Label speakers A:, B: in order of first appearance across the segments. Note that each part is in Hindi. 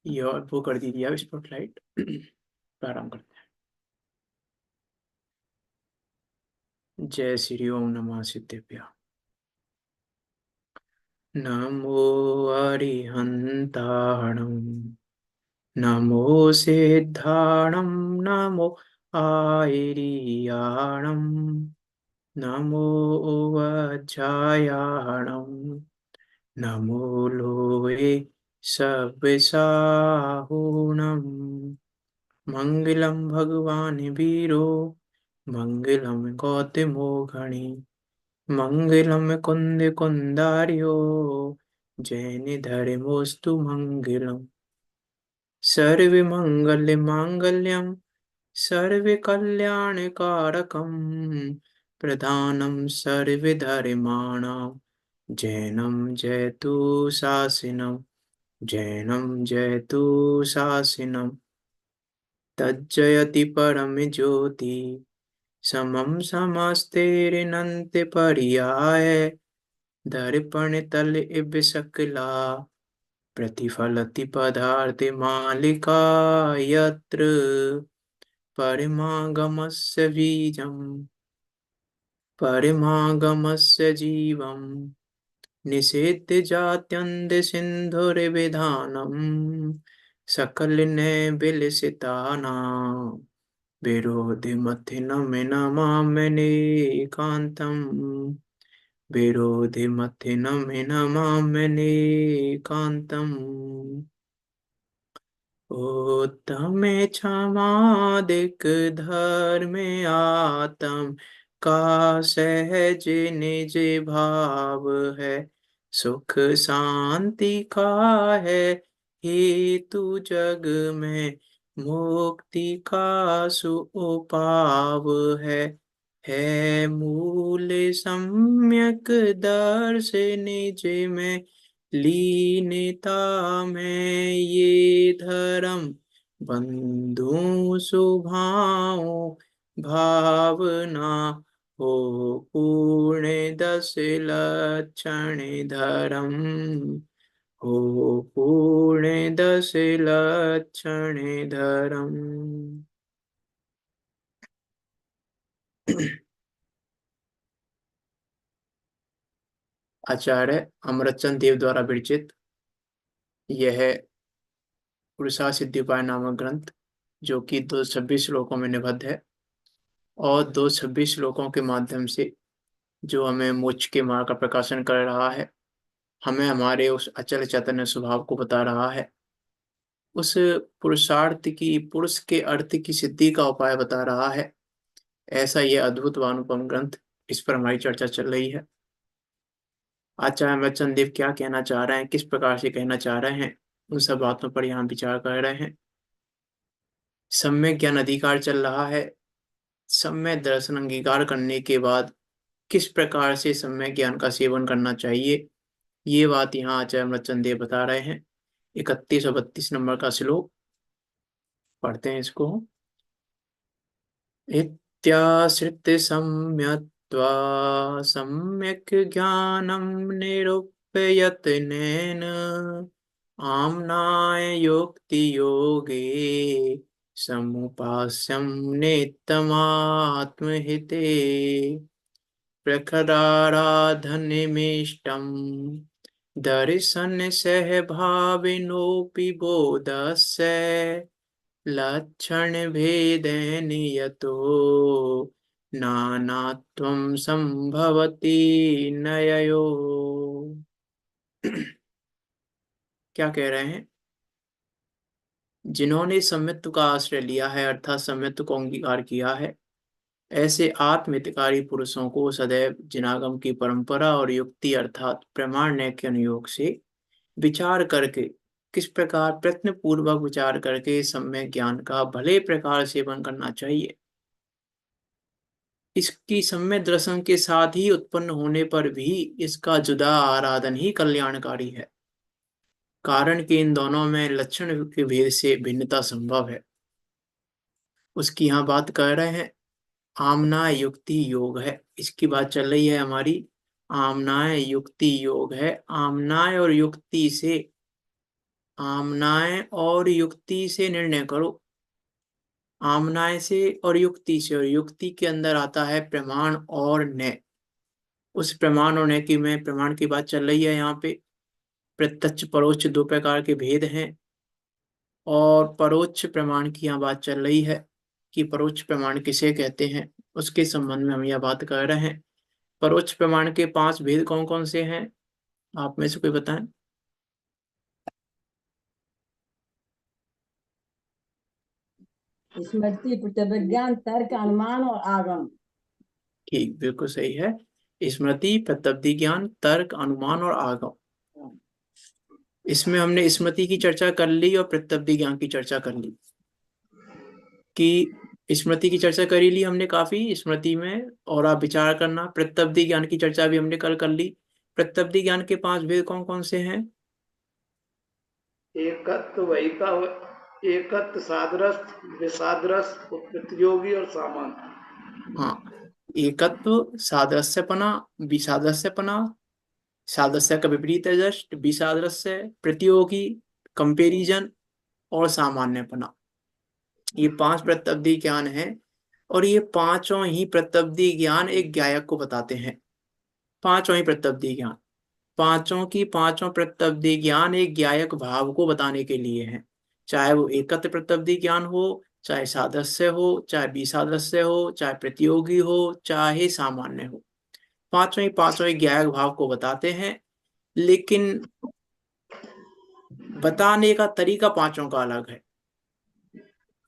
A: ये और वो कर दीजिए आप स्पॉटलाइट। प्रारंभ करते हैं। जय श्री ओम नमः सिद्धेभ्य। नमो अरिहंताणं नमो सिद्धाणं नमो आयरियाणं नमो वज्रायाणं नमो लोये सव्यसाहुणम् मंगलम भगवान वीरो मंगलम गौतमो घनी मंगलम कुंद कुंदार्यो जैन धर्मोस्तु मंगलम सर्व मंगल मांगल्यम सर्व कल्याण कारकम प्रधानम सर्व धर्माणां जैनम जयतु शासनम जैनम जयतु शासनम तज्जयति परम ज्योति समम समस्तेरनंत पर्याय दर्पण तल इव सकला प्रतिफलति पदार्थ मालिका यत्र परिमागमस्य बीजम् परिमागमस्य जीवम् निषेध जात्यन्त सिन्धुर्विधानम् सकल ने विलसितानां विरोधिमथिनमिनमाम्यनेकान्तम् विरोधिमथिनमिनमाम्यनेकान्तम् उत्तमे क्षमादिक धर्मे आत्म का सहज निज भाव है सुख शांति का है हेतु जग में मुक्ति का सुपाव है मूल सम्यक दर्श निज में लीनता में ये धर्म बंधु सुभाओ भावना हो पूर्ण दस लक्षण धर्म हो पूर्ण दस लक्षण धर्म। आचार्य अमरचंद देव द्वारा विरचित यह पुरुषा सिद्धिपाय नामक ग्रंथ, जो कि 226 श्लोकों में निबद्ध है और 226 श्लोकों के माध्यम से जो हमें मोक्ष के मार्ग का प्रकाशन कर रहा है, हमें हमारे उस अचल चैतन्य स्वभाव को बता रहा है, उस पुरुषार्थ की पुरुष के अर्थ की सिद्धि का उपाय बता रहा है। ऐसा यह अद्भुत व अनुपम ग्रंथ, इस पर हमारी चर्चा चल रही है। आचार्य अमरचंद देव क्या कहना चाह रहे हैं, किस प्रकार से कहना चाह रहे हैं, उन सब बातों पर यहाँ विचार कर रहे हैं। सम्यक ज्ञान अधिकार चल रहा है। सम्यक दर्शन अंगीकार करने के बाद किस प्रकार से सम्यक ज्ञान का सेवन करना चाहिए, ये बात यहाँ आचार्य अमरचंद देव बता रहे हैं। 31 और 32 नंबर का श्लोक पढ़ते हैं इसको। इत्याश्रित सम्यक्त्वा सम्यक् ज्ञानं निरुपयत्नेन आम्नाय योक्ति योगे समुपास्यं नित्यमात्महिते प्रखराराधनमिष्टं दर्शन सहभाविनोऽपि बोधस्य लक्षण भेदेन यतो नानात्वं संभवति नययो। क्या कह रहे हैं? जिन्होंने सम्यत्व का आश्रय लिया है, अर्थात सम्यत्व को अंगीकार किया है, ऐसे आत्महितकारी पुरुषों को सदैव जिनागम की परंपरा और युक्ति अर्थात प्रमाण के अनुयोग से विचार करके, किस प्रकार प्रयत्न पूर्वक विचार करके सम्यक ज्ञान का भले प्रकार सेवन करना चाहिए। इसकी सम्यक दर्शन के साथ ही उत्पन्न होने पर भी इसका जुदा आराधन ही कल्याणकारी है, कारण कि इन दोनों में लक्षण के भेद से भिन्नता संभव है। उसकी यहाँ बात कर रहे हैं। आमनाय युक्ति योग है, इसकी बात चल रही है हमारी। आमनाय युक्ति योग है। आमनाय और युक्ति से आमनाय और युक्ति से निर्णय करो। आमनाय से और युक्ति से, और युक्ति के अंदर आता है प्रमाण और न्याय। उस प्रमाण और न्याय की में प्रमाण की बात चल रही है यहाँ पे। प्रत्यक्ष परोक्ष दो प्रकार के भेद हैं, और परोक्ष प्रमाण की यहाँ बात चल रही है कि परोक्ष प्रमाण किसे कहते हैं, उसके संबंध में हम यह बात कर रहे हैं। परोक्ष प्रमाण के 5 भेद कौन कौन से हैं, आप में से कोई बताएं।
B: स्मृति, प्रत्यभिज्ञान, तर्क, अनुमान और आगम।
A: ठीक, बिल्कुल सही है। स्मृति, प्रत्यब्धि ज्ञान, तर्क, अनुमान और आगम। इसमें हमने स्मृति की चर्चा कर ली और प्रत्यब्धि ज्ञान की चर्चा कर ली। कि स्मृति की चर्चा कर ही ली हमने काफी स्मृति में, और आप विचार करना। प्रत्यब्धि ज्ञान की चर्चा भी हमने कल कर ली। प्रत्यब्धि ज्ञान के 5 भेद कौन कौन से हैं।
C: एकत्व, वहिका, एकत्व, सादृश्य, विसादृश्य, प्रतियोगी और सामान्य।
A: हाँ, एकत्व, सादृश्यपना, विसादृश्यपना, सादृश्य का विपरीत जस्ट, विसादृश्य, प्रतियोगी, कंपेरिजन और सामान्यपना। ये 5 प्रत्यब्धि ज्ञान है, और ये पांचों ही प्रत्यब्धि ज्ञान एक गायक को बताते हैं। पांचों ही प्रत्यब्धि ज्ञान, पांचों की पांचों प्रत्यब्धि ज्ञान एक गायक भाव को बताने के लिए है। चाहे वो एकत्र प्रत्यब्धि ज्ञान हो, चाहे सादृश्य हो, चाहे विसादृश्य हो, चाहे प्रतियोगी हो, चाहे सामान्य हो, पांचों ही गायक भाव को बताते हैं। लेकिन बताने का तरीका पांचों का अलग है।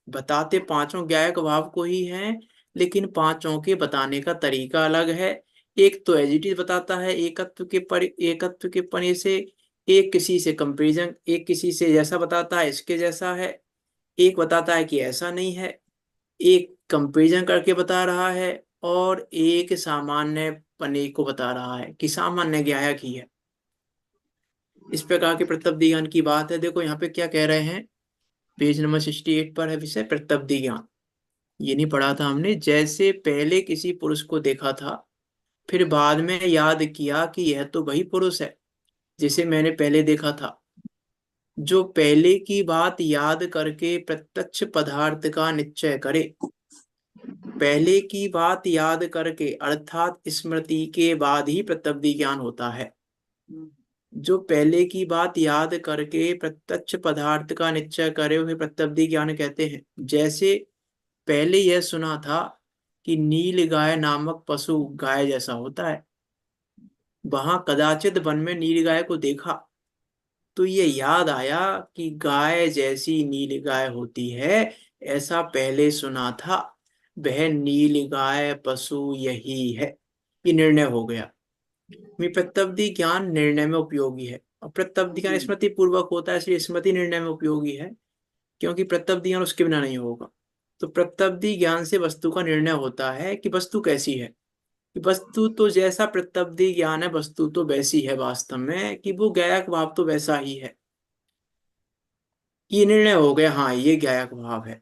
A: बताते पांचों गायक भाव को ही हैं, लेकिन पांचों के बताने का तरीका अलग है। एक तो एज इट इज बताता है एकत्व के पने से, एक किसी से कंपेरिजन, एक किसी से जैसा बताता है इसके जैसा है, एक बताता है कि ऐसा नहीं है, एक कंपेरिजन करके बता रहा है, और एक सामान्य पने को बता रहा है कि सामान्य गायक ही है। इस प्रकार के प्रत्यब्ध ज्ञान की बात है। देखो यहाँ पे क्या कह रहे हैं, पेज नंबर 68 पर है विषय प्रत्यब्ध ज्ञान। ये नहीं पढ़ा था हमने। जैसे पहले किसी पुरुष को देखा था, फिर बाद में याद किया कि यह तो वही पुरुष है जिसे मैंने पहले देखा था। जो पहले की बात याद करके प्रत्यक्ष पदार्थ का निश्चय करे, पहले की बात याद करके अर्थात स्मृति के बाद ही प्रत्यब्धि ज्ञान होता है। जो पहले की बात याद करके प्रत्यक्ष पदार्थ का निश्चय करे उसे प्रत्यब्धि ज्ञान कहते हैं। जैसे पहले यह सुना था कि नील गाय नामक पशु गाय जैसा होता है, वहां कदाचित वन में नील गाय को देखा, तो ये याद आया कि गाय जैसी नील गाय होती है, ऐसा पहले सुना था, वह नील गाय पशु यही है। ये निर्णय हो गया। प्रत्यब्धि ज्ञान निर्णय में उपयोगी है, और प्रत्यब्धि ज्ञान स्मृति पूर्वक होता है, इसलिए स्मृति निर्णय में उपयोगी है, क्योंकि प्रत्यब्धि ज्ञान उसके बिना नहीं होगा। तो प्रत्यब्धि ज्ञान से वस्तु का निर्णय होता है कि वस्तु कैसी है। कि वस्तु तो जैसा प्रत्यब्धि ज्ञान है, वस्तु तो वैसी है वास्तव में, कि वो गायक भाव तो वैसा ही है। ये निर्णय हो गया, हाँ ये गायक भाव है।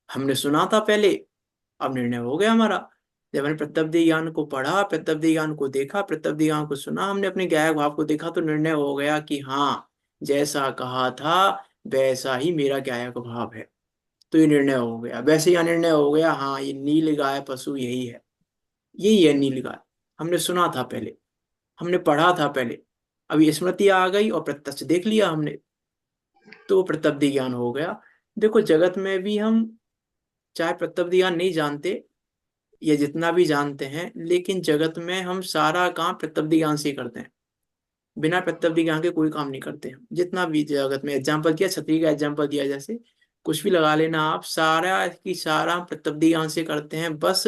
A: हमने सुना था पहले, अब निर्णय हो गया हमारा। जब हमने प्रत्यब्धि ज्ञान को पढ़ा, प्रत्यब्धि ज्ञान को देखा, प्रत्यब्धि ज्ञान को सुना, हमने अपने गायक भाव को देखा, तो निर्णय हो गया कि हाँ जैसा कहा था वैसा ही मेरा गायक भाव है। तो ये निर्णय हो गया। वैसे यह निर्णय हो गया, हाँ ये नील गाय पशु यही है, यही है नील गाय। हमने सुना था पहले, हमने पढ़ा था पहले, अभी स्मृति आ गई और प्रत्यक्ष देख लिया हमने, तो वो प्रत्यब्धि ज्ञान हो गया। देखो जगत में भी हम चाहे प्रत्यब्धि ज्ञान नहीं जानते या जितना भी जानते हैं, लेकिन जगत में हम सारा काम प्रत्यब्धि ज्ञान से ही करते हैं। बिना प्रत्यब्धि ज्ञान के कोई काम नहीं करते हम। जितना भी जगत में एग्जाम्पल दिया, छतरी का एग्जाम्पल दिया, जैसे कुछ भी लगा लेना आप, सारा की सारा हम प्रत्यब्धि ज्ञान से करते हैं। बस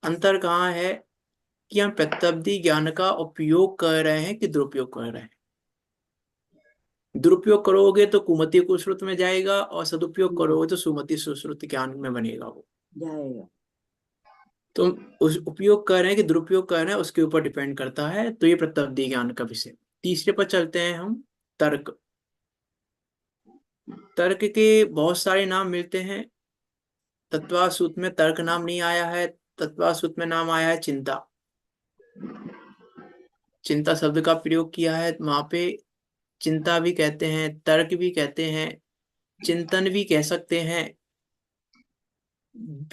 A: अंतर कहाँ है कि हम प्रत्यब्धि ज्ञान का उपयोग कर रहे हैं कि दुरुपयोग कर रहे हैं। दुरुपयोग करोगे तो कुमति कुश्रुत में जाएगा, और सदुपयोग करोगे तो सुमति सुश्रुत ज्ञान में बनेगा वो
B: जाएगा।
A: तो उस उपयोग कर रहे हैं कि दुरुपयोग कर रहे हैं, उसके ऊपर डिपेंड करता है। तो ये प्रत्यब्धि ज्ञान का विषय। तीसरे पर चलते हैं हम, तर्क। तर्क के बहुत सारे नाम मिलते हैं। तत्वासूत में तर्क नाम नहीं आया है, तत्वासूत में नाम आया है चिंता। चिंता शब्द का प्रयोग किया है वहां पे। चिंता भी कहते हैं, तर्क भी कहते हैं, चिंतन भी कह सकते हैं,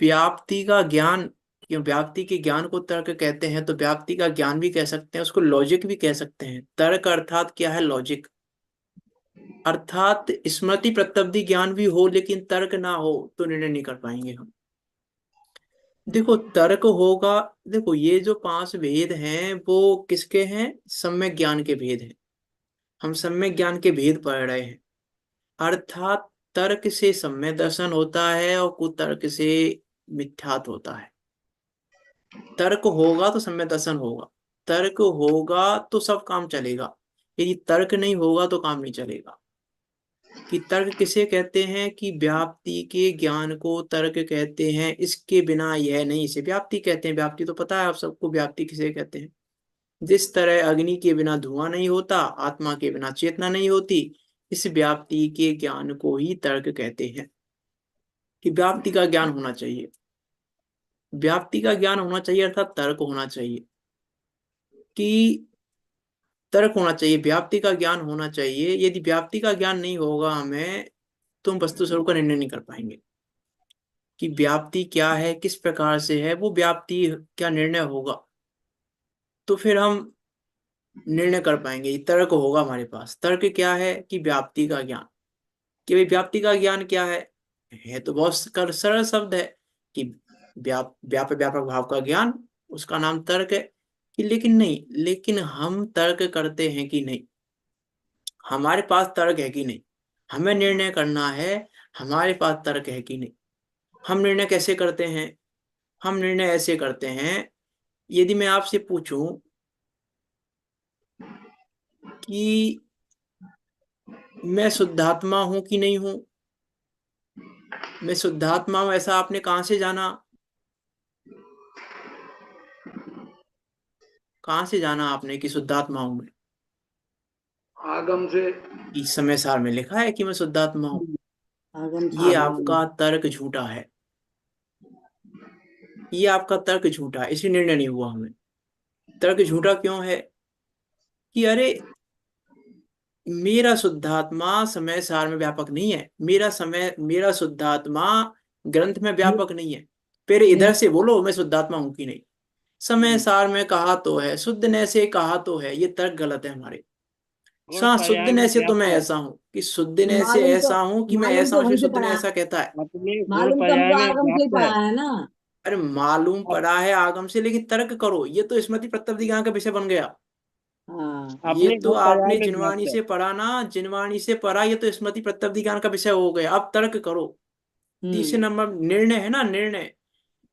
A: व्याप्ति का ज्ञान, क्यों व्याप्ति के ज्ञान को तर्क कहते हैं तो व्याप्ति का ज्ञान भी कह सकते हैं, उसको लॉजिक भी कह सकते हैं। तर्क अर्थात क्या है? लॉजिक। अर्थात स्मृति प्रत्यब्धि ज्ञान भी हो लेकिन तर्क ना हो तो निर्णय नहीं कर पाएंगे हम। देखो तर्क होगा, देखो ये जो 5 भेद हैं वो किसके हैं? सम्यक ज्ञान के भेद हैं। हम सम्यक ज्ञान के भेद पढ़ रहे हैं। अर्थात तर्क से सम्यक दर्शन होता है और कुतर्क से मिथ्यात्व होता है। तर्क होगा तो सम्यक दर्शन होगा, तर्क होगा तो सब काम चलेगा, यदि तर्क नहीं होगा तो काम नहीं चलेगा। कि तर्क किसे कहते हैं? कि व्याप्ति के ज्ञान को तर्क कहते हैं, इसके बिना यह नहीं, इसे व्याप्ति कहते हैं। व्याप्ति तो पता है आप सबको, व्याप्ति किसे कहते हैं। जिस तरह अग्नि के बिना धुआं नहीं होता, आत्मा के बिना चेतना नहीं होती, इस व्याप्ति के ज्ञान को ही तर्क कहते हैं। कि व्याप्ति का ज्ञान होना चाहिए, व्याप्ति का ज्ञान होना चाहिए अर्थात तर्क होना चाहिए। कि तर्क होना चाहिए, व्याप्ति का ज्ञान होना चाहिए। यदि व्याप्ति का ज्ञान नहीं होगा हमें तो हम वस्तु स्वरूप का निर्णय नहीं कर पाएंगे कि व्याप्ति क्या है, किस प्रकार से है, वो व्याप्ति क्या निर्णय होगा तो फिर हम निर्णय कर पाएंगे। तर्क होगा हमारे पास। तर्क क्या है? कि व्याप्ति का ज्ञान। कि भाई व्याप्ति का ज्ञान क्या है तो बहुत सरल शब्द है कि व्यापक भाव का ज्ञान, उसका नाम तर्क है। कि लेकिन नहीं, लेकिन हम तर्क करते हैं कि नहीं, हमारे पास तर्क है कि नहीं, हमें निर्णय करना है हमारे पास तर्क है कि नहीं। हम निर्णय कैसे करते हैं? हम निर्णय ऐसे करते हैं, यदि मैं आपसे पूछूं कि मैं शुद्धात्मा हूं कि नहीं हूं, मैं शुद्धात्मा हूं ऐसा आपने कहां से जाना? कहां से जाना आपने कि शुद्धात्मा हूं मैं?
C: आगम से।
A: इस समय सार में लिखा है कि मैं शुद्धात्मा हूं।
B: आगम
A: ये
B: से।
A: आपका तर्क झूठा है, ये आपका तर्क झूठा है, इसलिए निर्णय नहीं हुआ हमें। तर्क झूठा क्यों है? कि अरे मेरा शुद्धात्मा समय सार में व्यापक नहीं है, मेरा शुद्धात्मा ग्रंथ में व्यापक नहीं है। फिर इधर से बोलो मैं शुद्धात्मा हूं कि नहीं। समय सार में कहा तो है, शुद्ध ने से कहा तो है, ये तर्क गलत है हमारे। हाँ, शुद्ध ने से तो मैं ऐसा हूं कि शुद्ध ने से ऐसा हूं कि मैं ऐसा हूं, इसलिए शुद्ध ने ऐसा कहता है।
B: मालूम तो हमको आगम से ही पढ़ा है ना।
A: अरे मालूम पड़ा है आगम से, लेकिन तर्क करो, ये तो स्मृति प्रत्यब्धि ज्ञान का विषय बन गया।
B: हाँ।
A: ये तो आपने जिनवाणी से पढ़ा ना, जिनवाणी से पढ़ा, ये तो स्मृति प्रत्यब्धि ज्ञान का विषय हो गया। अब तर्क करो। तीसरे नंबर निर्णय है ना, निर्णय।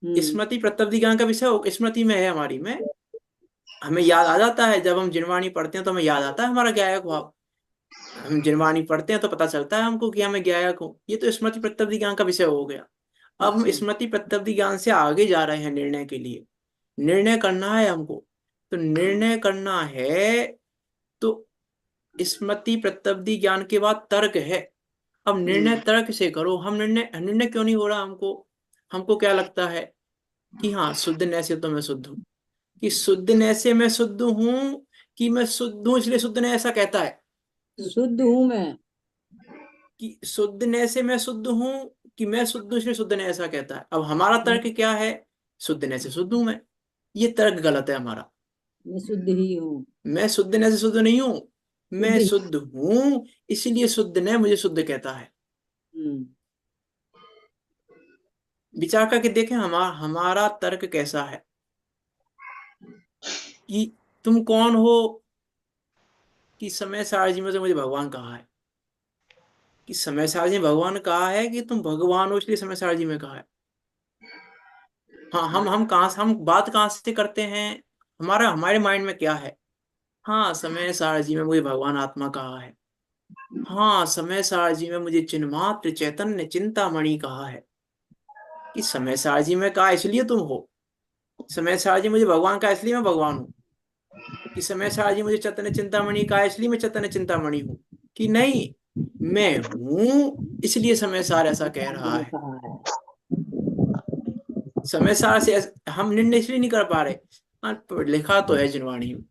A: स्मृति प्रत्यब्धि ज्ञान का विषय स्मृति में है हमारी में, हमें याद आ जाता है जब हम जिनवाणी पढ़ते हैं तो हमें याद आता है हमारा ज्ञायक भाव। हम जिनवाणी पढ़ते हैं तो पता चलता है हमको कि हमें ज्ञायक हो। ये तो स्मृति प्रत्यब्धि ज्ञान का विषय हो गया। अब हम स्मृति प्रत्यब्धि ज्ञान से आगे जा रहे हैं निर्णय के लिए। निर्णय करना है हमको, तो निर्णय करना है तो स्मृति प्रत्यब्धि ज्ञान के बाद तर्क है। अब निर्णय तर्क से करो। हम निर्णय निर्णय क्यों नहीं हो रहा हमको? हमको क्या लगता है कि हाँ शुद्ध न से तो मैं शुद्ध हूँ, कि शुद्ध न से मैं शुद्ध हूँ, कि मैं शुद्ध हूँ इसलिए शुद्ध ने ऐसा कहता है
B: शुद्ध हूँ मैं।
A: कि शुद्ध न से मैं शुद्ध हूँ, कि मैं शुद्ध हूँ इसलिए शुद्ध ने ऐसा कहता है। अब हमारा तर्क क्या है? शुद्ध न से शुद्ध हूँ मैं। ये तर्क गलत है हमारा।
B: मैं शुद्ध ही हूँ।
A: मैं शुद्ध न से शुद्ध नहीं हूँ,
B: शुद्ध
A: मैं
B: ही।
A: शुद्ध हूँ इसलिए शुद्ध ने मुझे शुद्ध कहता है।
B: हम्म।
A: विचार करके देखें हमारा तर्क कैसा है। कि तुम कौन हो? कि समय सारजी में से मुझे भगवान कहा है। कि समय सारजी में भगवान कहा है कि तुम भगवान हो इसलिए समय सारजी में कहा है। हाँ, हम कहाँ से, हम बात कहाँ से करते हैं? हमारा हमारे माइंड में क्या है? हाँ, समय सारजी में मुझे भगवान आत्मा कहा है। हाँ, समय सारजी में मुझे चिन्मात्र चैतन्य चिंतामणि कहा है। कि समय सारजी में कहा इसलिए तुम हो। समय सारजी मुझे भगवान कहा इसलिए मैं भगवान हूँ। कि समय सारजी मुझे चैतन्य चिंतामणि कहा इसलिए मैं चैतन्य चिंतामणि हूँ। कि नहीं, मैं हूं इसलिए समय सार ऐसा कह रहा है।
B: कहा है।
A: समय सार से हम निर्णय इसलिए नहीं कर पा रहे। हाँ, लिखा तो है जिनवाणी में।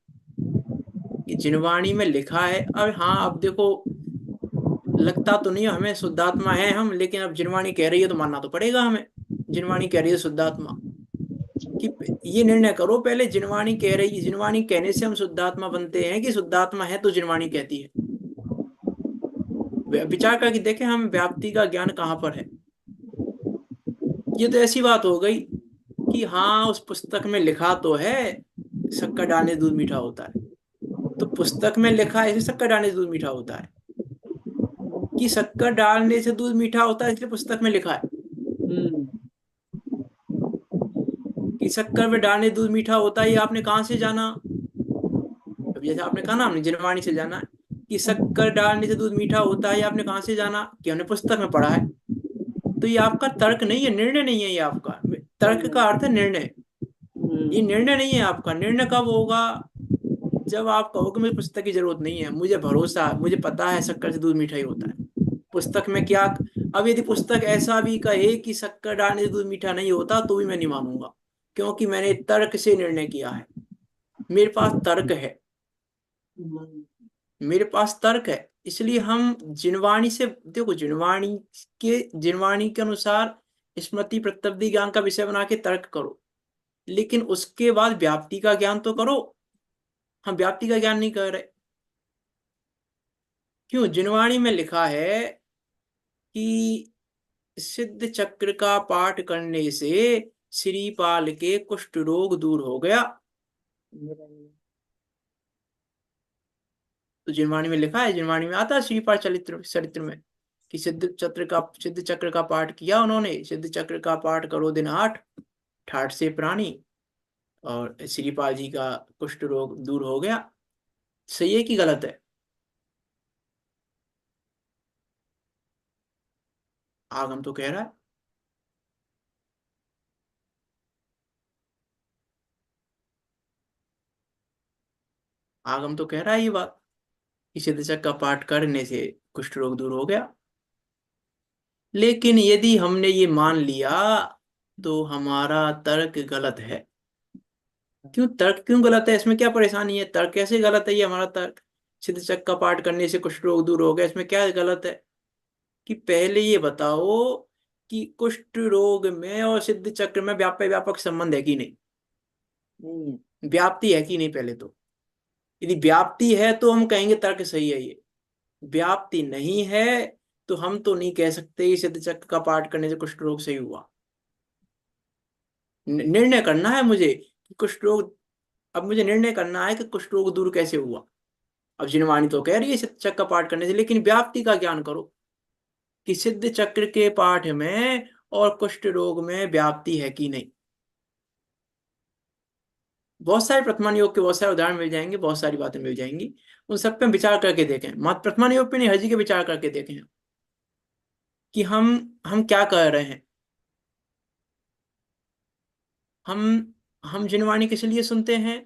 A: कि जिनवाणी में लिखा है। अब हाँ, अब देखो, लगता तो नहीं हमें शुद्धात्मा है हम, लेकिन अब जिनवाणी कह रही है तो मानना तो पड़ेगा हमें। जिनवाणी कह रही है शुद्धात्मा, कि ये निर्णय करो पहले, जिनवाणी कह रही है, जिनवाणी कहने से हम शुद्धात्मा बनते हैं कि शुद्धात्मा है तो जिनवाणी कहती है। विचार करके देखें हम, व्याप्ति का ज्ञान कहाँ पर है। ये तो ऐसी बात हो गई कि हाँ, उस पुस्तक में लिखा तो है शक्कर डालने से दूध मीठा होता है, तो पुस्तक में लिखा है ऐसे शक्कर डालने से दूध मीठा होता है, कि शक्कर डालने से दूध मीठा होता है इसलिए पुस्तक में लिखा है
B: हम्म
A: कि शक्कर में डालने से दूध मीठा होता है। ये आपने कहाँ से जाना? अब जैसे आपने कहा ना, हमने जिनवाणी से जाना है कि शक्कर डालने से दूध मीठा होता है, ये आपने कहाँ से जाना? कि हमने पुस्तक में पढ़ा है। तो ये आपका तर्क नहीं है, निर्णय नहीं है ये आपका। तर्क का अर्थ है निर्णय। ये
B: हम्म
A: निर्णय नहीं है आपका। निर्णय कब होगा? जब आप कहोगे मुझे पुस्तक की जरूरत नहीं है, मुझे भरोसा है, मुझे पता है शक्कर से दूध मीठा ही होता है। पुस्तक में क्या? अब यदि पुस्तक ऐसा भी कहे कि शक्कर डालने से दूध मीठा नहीं होता तो भी मैं नहीं मानूंगा, क्योंकि मैंने तर्क से निर्णय किया है। मेरे पास तर्क है,
B: हम्म
A: मेरे पास तर्क है। इसलिए हम जिनवाणी से, देखो, जिनवाणी के अनुसार स्मृति प्रत्यब्धि ज्ञान का विषय बना के तर्क करो, लेकिन उसके बाद व्याप्ति का ज्ञान तो करो। हम व्याप्ति का ज्ञान नहीं कर रहे। क्यों? जिनवाणी में लिखा है कि सिद्ध चक्र का पाठ करने से श्रीपाल के कुष्ठ रोग दूर हो गया। तो जिनवाणी में लिखा है, जिनवाणी में आता है श्रीपाल चरित्र चरित्र में कि सिद्ध चक्र का पाठ किया उन्होंने। सिद्ध चक्र का पाठ करो दिन 8, ठाठ से प्राणी, और श्रीपाल जी का कुष्ठ रोग दूर हो गया। सही है कि गलत है? आगम तो कह रहा है। आगम तो कह रहा है ये बात कि सिद्ध चक्र का पाठ करने से कुष्ठ रोग दूर हो गया। लेकिन यदि हमने ये मान लिया तो हमारा तर्क गलत है। क्यों? तर्क क्यों गलत है? इसमें क्या परेशानी है? तर्क कैसे गलत है? ये हमारा तर्क, सिद्ध चक्र का पाठ करने से कुष्ठ रोग दूर हो गया, इसमें क्या गलत है? कि पहले ये बताओ कि कुष्ठ रोग में और सिद्ध चक्र में व्यापक व्यापक संबंध है कि नहीं?
B: नहीं है।
A: व्याप्ति है कि नहीं पहले तो? यदि व्याप्ति है तो हम कहेंगे तर्क सही है। ये व्याप्ति नहीं है तो हम तो नहीं कह सकते कि सिद्ध चक्र का पाठ करने से कुष्ठ रोग सही हुआ। निर्णय करना है मुझे कि कुष्ठ रोग, अब मुझे निर्णय करना है कि कुष्ठ रोग दूर कैसे हुआ। अब जिनवाणी तो कह रही है सिद्ध चक्र का पाठ करने से, लेकिन व्याप्ति का ज्ञान करो कि सिद्ध चक्र के पाठ में और कुष्ठ रोग में व्याप्ति है कि नहीं। बहुत सारे प्रथमान योग के बहुत सारे उदाहरण मिल जाएंगे, बहुत सारी बातें मिल जाएंगी। उन सब पे हम विचार करके देखें। मात्र प्रथमान योग पे नहीं, हर जी के विचार करके देखें कि हम क्या कर रहे हैं। हम जिनवाणी किस लिए सुनते हैं?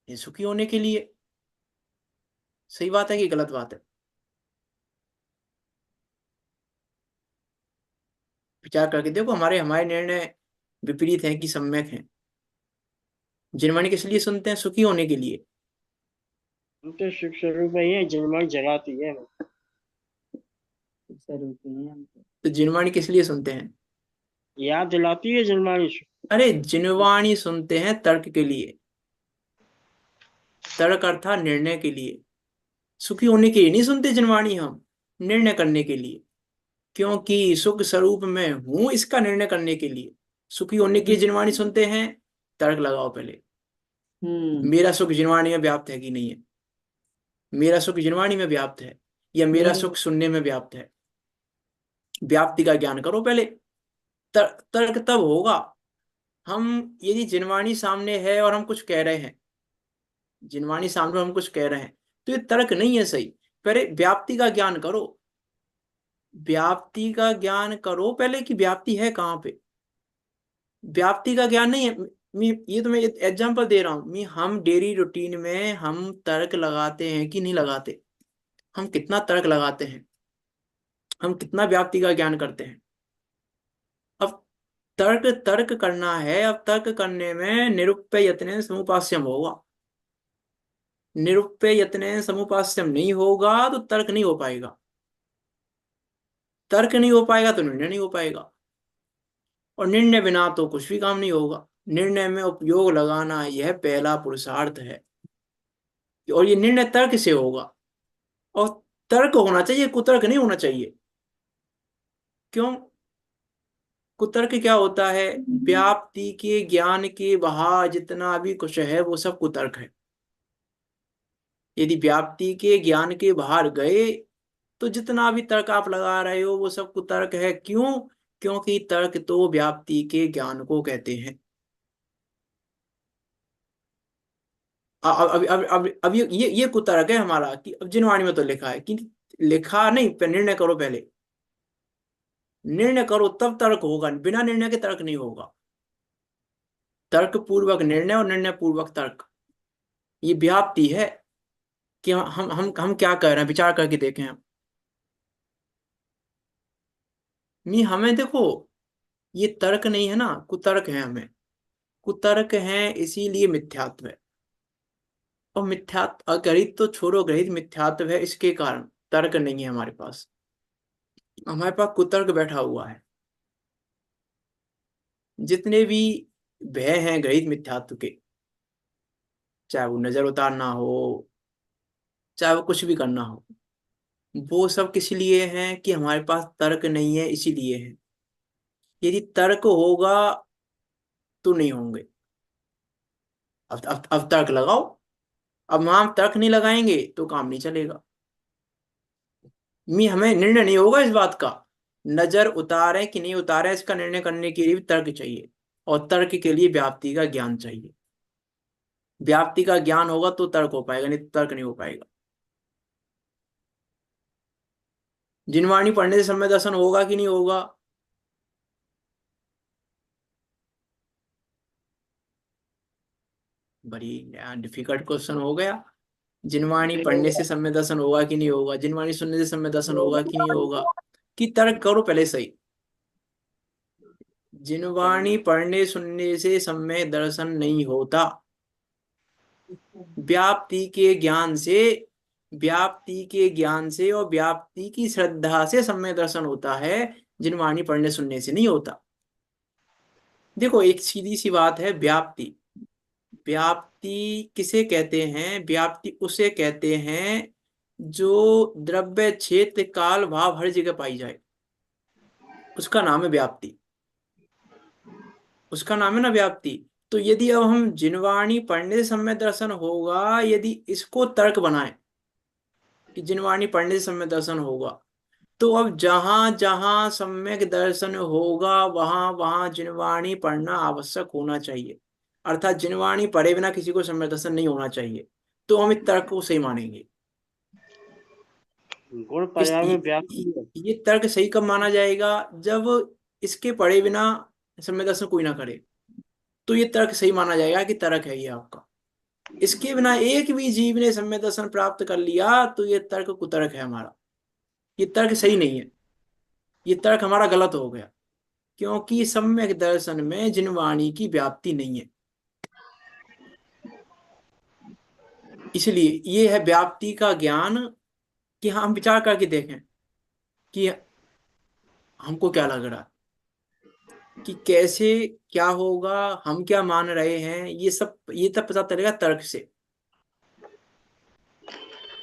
A: ये सुखी होने के लिए। सही बात है कि गलत बात है? विचार करके देखो, हमारे हमारे निर्णय विपरीत हैं कि सम्यक हैं। जिनवाणी किस लिए सुनते हैं? सुखी होने के लिए।
D: हम तो सुख स्वरूप ही है, जनमन जगाती है।
B: स्वरूप ही है हम तो।
A: तो जिनवाणी किस लिए सुनते हैं?
D: याद दिलाती है जनमानी।
A: अरे, जिनवाणी सुनते हैं तर्क के लिए। तर्क अर्थात निर्णय के लिए। सुखी होने के लिए नहीं सुनते जिनवाणी हम, निर्णय करने के लिए। क्योंकि सुख स्वरूप में हूं, इसका निर्णय करने के लिए। सुखी होने के लिए जिनवाणी सुनते हैं। तर्क लगाओ पहले,
B: हम्म
A: मेरा सुख जिनवाणी में व्याप्त है कि नहीं है? मेरा सुख जिनवाणी में व्याप्त है या मेरा
B: नहीं।
A: सुख सुनने में व्याप्त है? व्याप्ति का ज्ञान करो पहले। तर्क तब होगा। हम, यदि जिनवाणी सामने है और हम कुछ कह रहे हैं, जिनवाणी सामने हम कुछ कह रहे हैं, तो ये तर्क नहीं है सही। पहले व्याप्ति का ज्ञान करो। व्याप्ति का ज्ञान करो पहले कि व्याप्ति है कहाँ पे। व्याप्ति का ज्ञान नहीं है। ये तो मैं एग्जांपल दे रहा हूँ। हम डेली रूटीन में हम तर्क लगाते हैं कि नहीं लगाते? हम कितना तर्क लगाते हैं? हम कितना व्याप्ति का ज्ञान करते हैं? अब तर्क तर्क करना है। अब तर्क करने में निरुक्त्य यत्नेन समुपास्यम होगा। निरुपय यत्नेन समुपास्यम नहीं होगा तो तर्क नहीं हो पाएगा, तर्क नहीं हो पाएगा तो निर्णय नहीं हो पाएगा, और निर्णय बिना तो कुछ भी काम नहीं होगा। निर्णय में उपयोग लगाना यह पहला पुरुषार्थ है, और ये निर्णय तर्क से होगा, और तर्क होना चाहिए, कुतर्क नहीं होना चाहिए। क्यों? कुतर्क क्या होता है? व्याप्ति के ज्ञान के बाहर जितना भी कुछ है वो सब कुतर्क है। यदि व्याप्ति के ज्ञान के बाहर गए तो जितना भी तर्क आप लगा रहे हो वो सब कुतर्क है। क्यों? क्योंकि तर्क तो व्याप्ति के ज्ञान को कहते हैं। अब ये कुतर्क है हमारा कि अब जिनवाणी में तो लिखा है कि लिखा नहीं, निर्णय करो पहले, निर्णय करो तब तर्क होगा, बिना निर्णय के तर्क नहीं होगा। तर्क पूर्वक निर्णय और निर्णय पूर्वक तर्क, ये व्याप्ति है कि हम क्या कर रहे हैं, विचार करके देखें हम। नहीं, हमें देखो, ये तर्क नहीं है ना, कुतर्क है। हमें कुतर्क है इसीलिए मिथ्यात्व है। और मिथ्यात्व, अगणित तो छोड़ो, ग्रहित मिथ्यात्व है, इसके कारण तर्क नहीं है हमारे पास। हमारे पास कुतर्क बैठा हुआ है। जितने भी भय हैं ग्रहित मिथ्यात्व के, चाहे वो नजर उतारना हो, चाहे वो कुछ भी करना हो, वो सब किस लिए हैं? कि हमारे पास तर्क नहीं है, इसीलिए है। यदि तर्क होगा तो नहीं होंगे। अब तर्क लगाओ। अब हम तर्क नहीं लगाएंगे तो काम नहीं चलेगा। हमें निर्णय नहीं होगा इस बात का, नजर उतारे कि नहीं उतारे इसका निर्णय करने के लिए भी तर्क चाहिए, और तर्क के लिए व्याप्ति का ज्ञान चाहिए। व्याप्ति का ज्ञान होगा तो तर्क हो पाएगा, नहीं तो तर्क नहीं हो पाएगा। जिनवाणी पढ़ने से समय दर्शन होगा कि नहीं होगा? बड़ी डिफिकल्ट क्वेश्चन हो गया। जिनवाणी पढ़ने से समय दर्शन होगा कि नहीं होगा? जिनवाणी सुनने से समय दर्शन होगा कि नहीं होगा? कि तर्क करो पहले सही। जिनवाणी पढ़ने सुनने से समय दर्शन नहीं होता, व्याप्ति के ज्ञान से, व्याप्ति के ज्ञान से और व्याप्ति की श्रद्धा से समय दर्शन होता है। जिनवाणी पढ़ने सुनने से नहीं होता। देखो, एक सीधी सी बात है, व्याप्ति, व्याप्ति किसे कहते हैं? व्याप्ति उसे कहते हैं जो द्रव्य क्षेत्र काल भाव हर जगह पाई जाए, उसका नाम है व्याप्ति। उसका नाम है ना व्याप्ति। तो यदि अब हम जिनवाणी पढ़ने से समय दर्शन होगा, यदि इसको तर्क बनाए कि जिनवाणी पढ़ने से समय दर्शन होगा, तो अब जहां जहां सम्यक दर्शन होगा वहां वहां जिनवाणी पढ़ना आवश्यक होना चाहिए। अर्थात जिनवाणी पढ़े बिना किसी को सम्यक दर्शन नहीं होना चाहिए। तो हम इस तर्क को सही मानेंगे।
D: गुण
A: इस
D: पर्याय में व्याप्ति है।
A: ये तर्क सही कब माना जाएगा? जब इसके पढ़े बिना सम्यक दर्शन कोई ना करे, तो ये तर्क सही माना जाएगा कि तर्क है ये आपका। इसके बिना एक भी जीव ने सम्यक दर्शन प्राप्त कर लिया तो ये तर्क कुतर्क है हमारा। ये तर्क सही नहीं है, ये तर्क हमारा गलत हो गया, क्योंकि सम्यक दर्शन में जिनवाणी की व्याप्ति नहीं है। इसलिए ये है व्याप्ति का ज्ञान, कि हाँ, हम विचार करके देखें कि हमको क्या लग रहा है, कि कैसे क्या होगा, हम क्या मान रहे हैं, ये तब पता चलेगा तर्क से।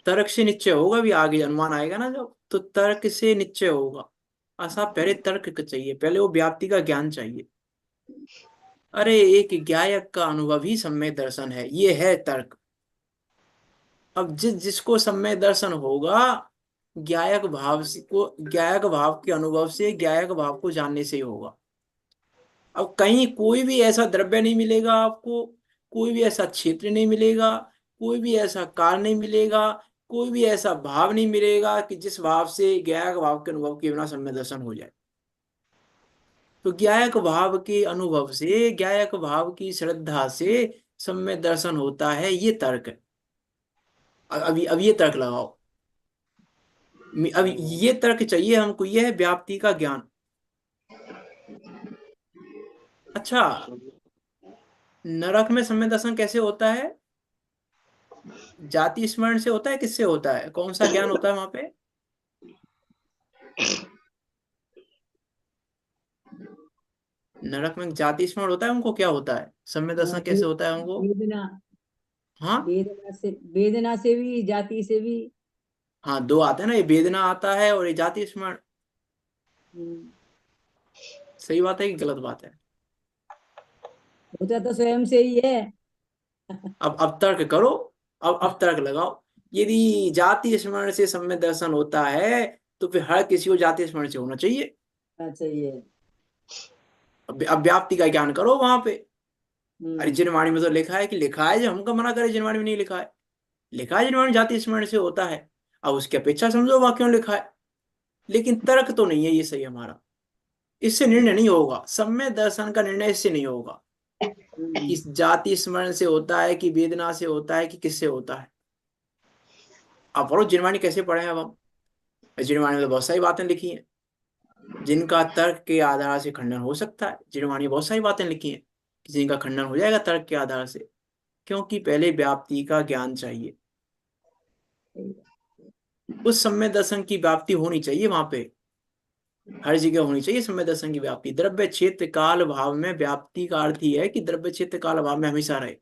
A: तर्क से निश्चय होगा, भी आगे अनुमान आएगा ना जब, तो तर्क से निश्चय होगा। ऐसा पहले तर्क चाहिए, पहले वो व्याप्ति का ज्ञान चाहिए। अरे, एक ज्ञायक का अनुभव ही सम्यक दर्शन है, ये है तर्क। अब जिसको सम्यक दर्शन होगा, ज्ञायक भाव से को, ज्ञायक भाव के अनुभव से, ज्ञायक भाव को जानने से ही होगा। अब कहीं कोई भी ऐसा द्रव्य नहीं मिलेगा आपको, कोई भी ऐसा क्षेत्र नहीं मिलेगा, कोई भी ऐसा काल नहीं मिलेगा, कोई भी ऐसा भाव नहीं मिलेगा कि जिस भाव से ज्ञायक भाव के अनुभव के बिना सम्यक दर्शन हो जाए। तो ज्ञायक भाव के अनुभव से, ज्ञायक भाव की श्रद्धा से सम्यक दर्शन होता है, ये तर्क है। अब ये तर्क लगाओ। अब ये तर्क चाहिए हमको, ये है व्याप्ति का ज्ञान। अच्छा, नरक में सम्यक दर्शन कैसे होता है? जाति स्मरण से होता है, किससे होता है, कौन सा ज्ञान होता है वहां पे? नरक में जाति स्मरण होता है उनको, क्या होता है, सम्यक दर्शन कैसे होता है उनको?
B: वेदना,
A: हाँ
B: वेदना से भी, जाति से भी।
A: हाँ, दो आते हैं ना, ये वेदना आता है और ये जाति स्मरण।
B: हम्म,
A: सही बात है कि गलत बात है?
B: होता तो स्वयं से ही है।
A: अब तर्क करो, अब तर्क लगाओ। यदि जाति स्मरण से सम्यक दर्शन होता है तो फिर हर किसी को जाति स्मरण से होना चाहिए।
B: चाहिए।
A: अब व्याप्ति का ज्ञान करो वहां पे। अरे
B: हम्म,
A: जिनवाणी में तो लिखा है, कि लिखा है, जो हमको मना करे जिनवाणी में नहीं लिखा है। लिखा है जिनवाणी जाति स्मरण से होता है, अब उसकी अपेक्षा समझो वहां क्यों लिखा है। लेकिन तर्क तो नहीं है ये सही हमारा। इससे निर्णय नहीं होगा, सम्यक दर्शन का निर्णय इससे नहीं होगा कि जाति स्मरण से होता है कि वेदना से होता है कि किससे होता है। अब पढ़ो जिनवाणी, कैसे पढ़े हैं अब हम। जिनवाणी में तो बहुत सारी बातें लिखी हैं जिनका तर्क के आधार से खंडन हो सकता है। जिनवाणी में बहुत सारी बातें लिखी हैं कि जिनका खंडन हो जाएगा तर्क के आधार से, क्योंकि पहले व्याप्ति का ज्ञान चाहिए। उस सम्यक दर्शन की व्याप्ति होनी चाहिए वहां पे, हर जगह होनी चाहिए सम्यक दर्शन की व्याप्ति। द्रव्य क्षेत्र काल भाव में व्याप्ति का अर्थ ही है कि द्रव्य क्षेत्र काल भाव में हमेशा रहे,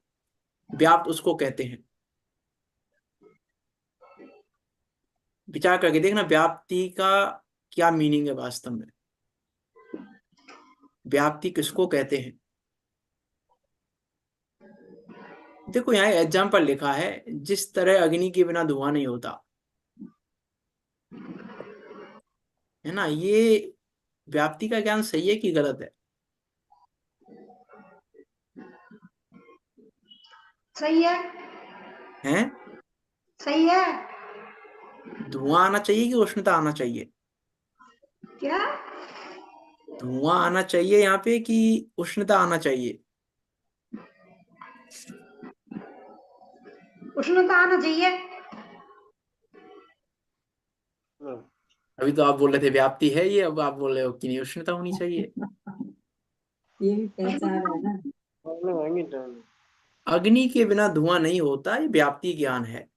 A: व्याप्त उसको कहते हैं। विचार करके देखना व्याप्ति का क्या मीनिंग है वास्तव में, व्याप्ति किसको कहते हैं। देखो यहाँ एग्जाम्पल लिखा है, जिस तरह अग्नि के बिना धुआं नहीं होता, है ना। ये व्याप्ति का ज्ञान सही है कि गलत है?
E: सही है।
A: हैं?
E: सही है।
A: धुआं आना चाहिए कि उष्णता आना चाहिए?
E: क्या?
A: धुआं आना चाहिए यहाँ पे कि उष्णता आना चाहिए?
E: उष्णता आना चाहिए।
A: अभी तो आप बोल रहे थे व्याप्ति है ये, अब आप बोल रहे हो कि नहीं उष्णता होनी चाहिए।
B: ये भी पहचान है ना।
A: अग्नि के बिना धुआं नहीं होता, ये व्याप्ति ज्ञान है।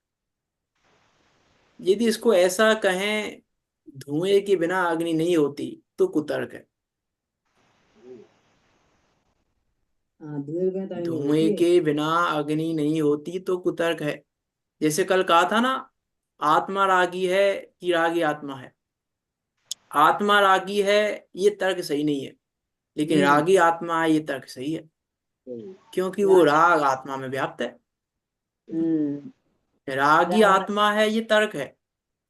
A: यदि इसको ऐसा कहें धुएं के बिना अग्नि नहीं होती तो कुतर्क है।
B: हाँ, धुएं में तो नहीं होती
A: धुएं
B: है।
A: के बिना अग्नि नहीं होती तो कुतर्क है। जैसे कल कहा था ना, आत्मा रागी है कि रागी आत्मा है। आत्मा रागी है, ये तर्क सही नहीं है, लेकिन
B: हम्म,
A: रागी आत्मा है, ये तर्क सही है, क्योंकि वो
B: राग।
A: राग आत्मा में व्याप्त है।
B: हम्म,
A: रागी
B: राग।
A: आत्मा है, ये तर्क है,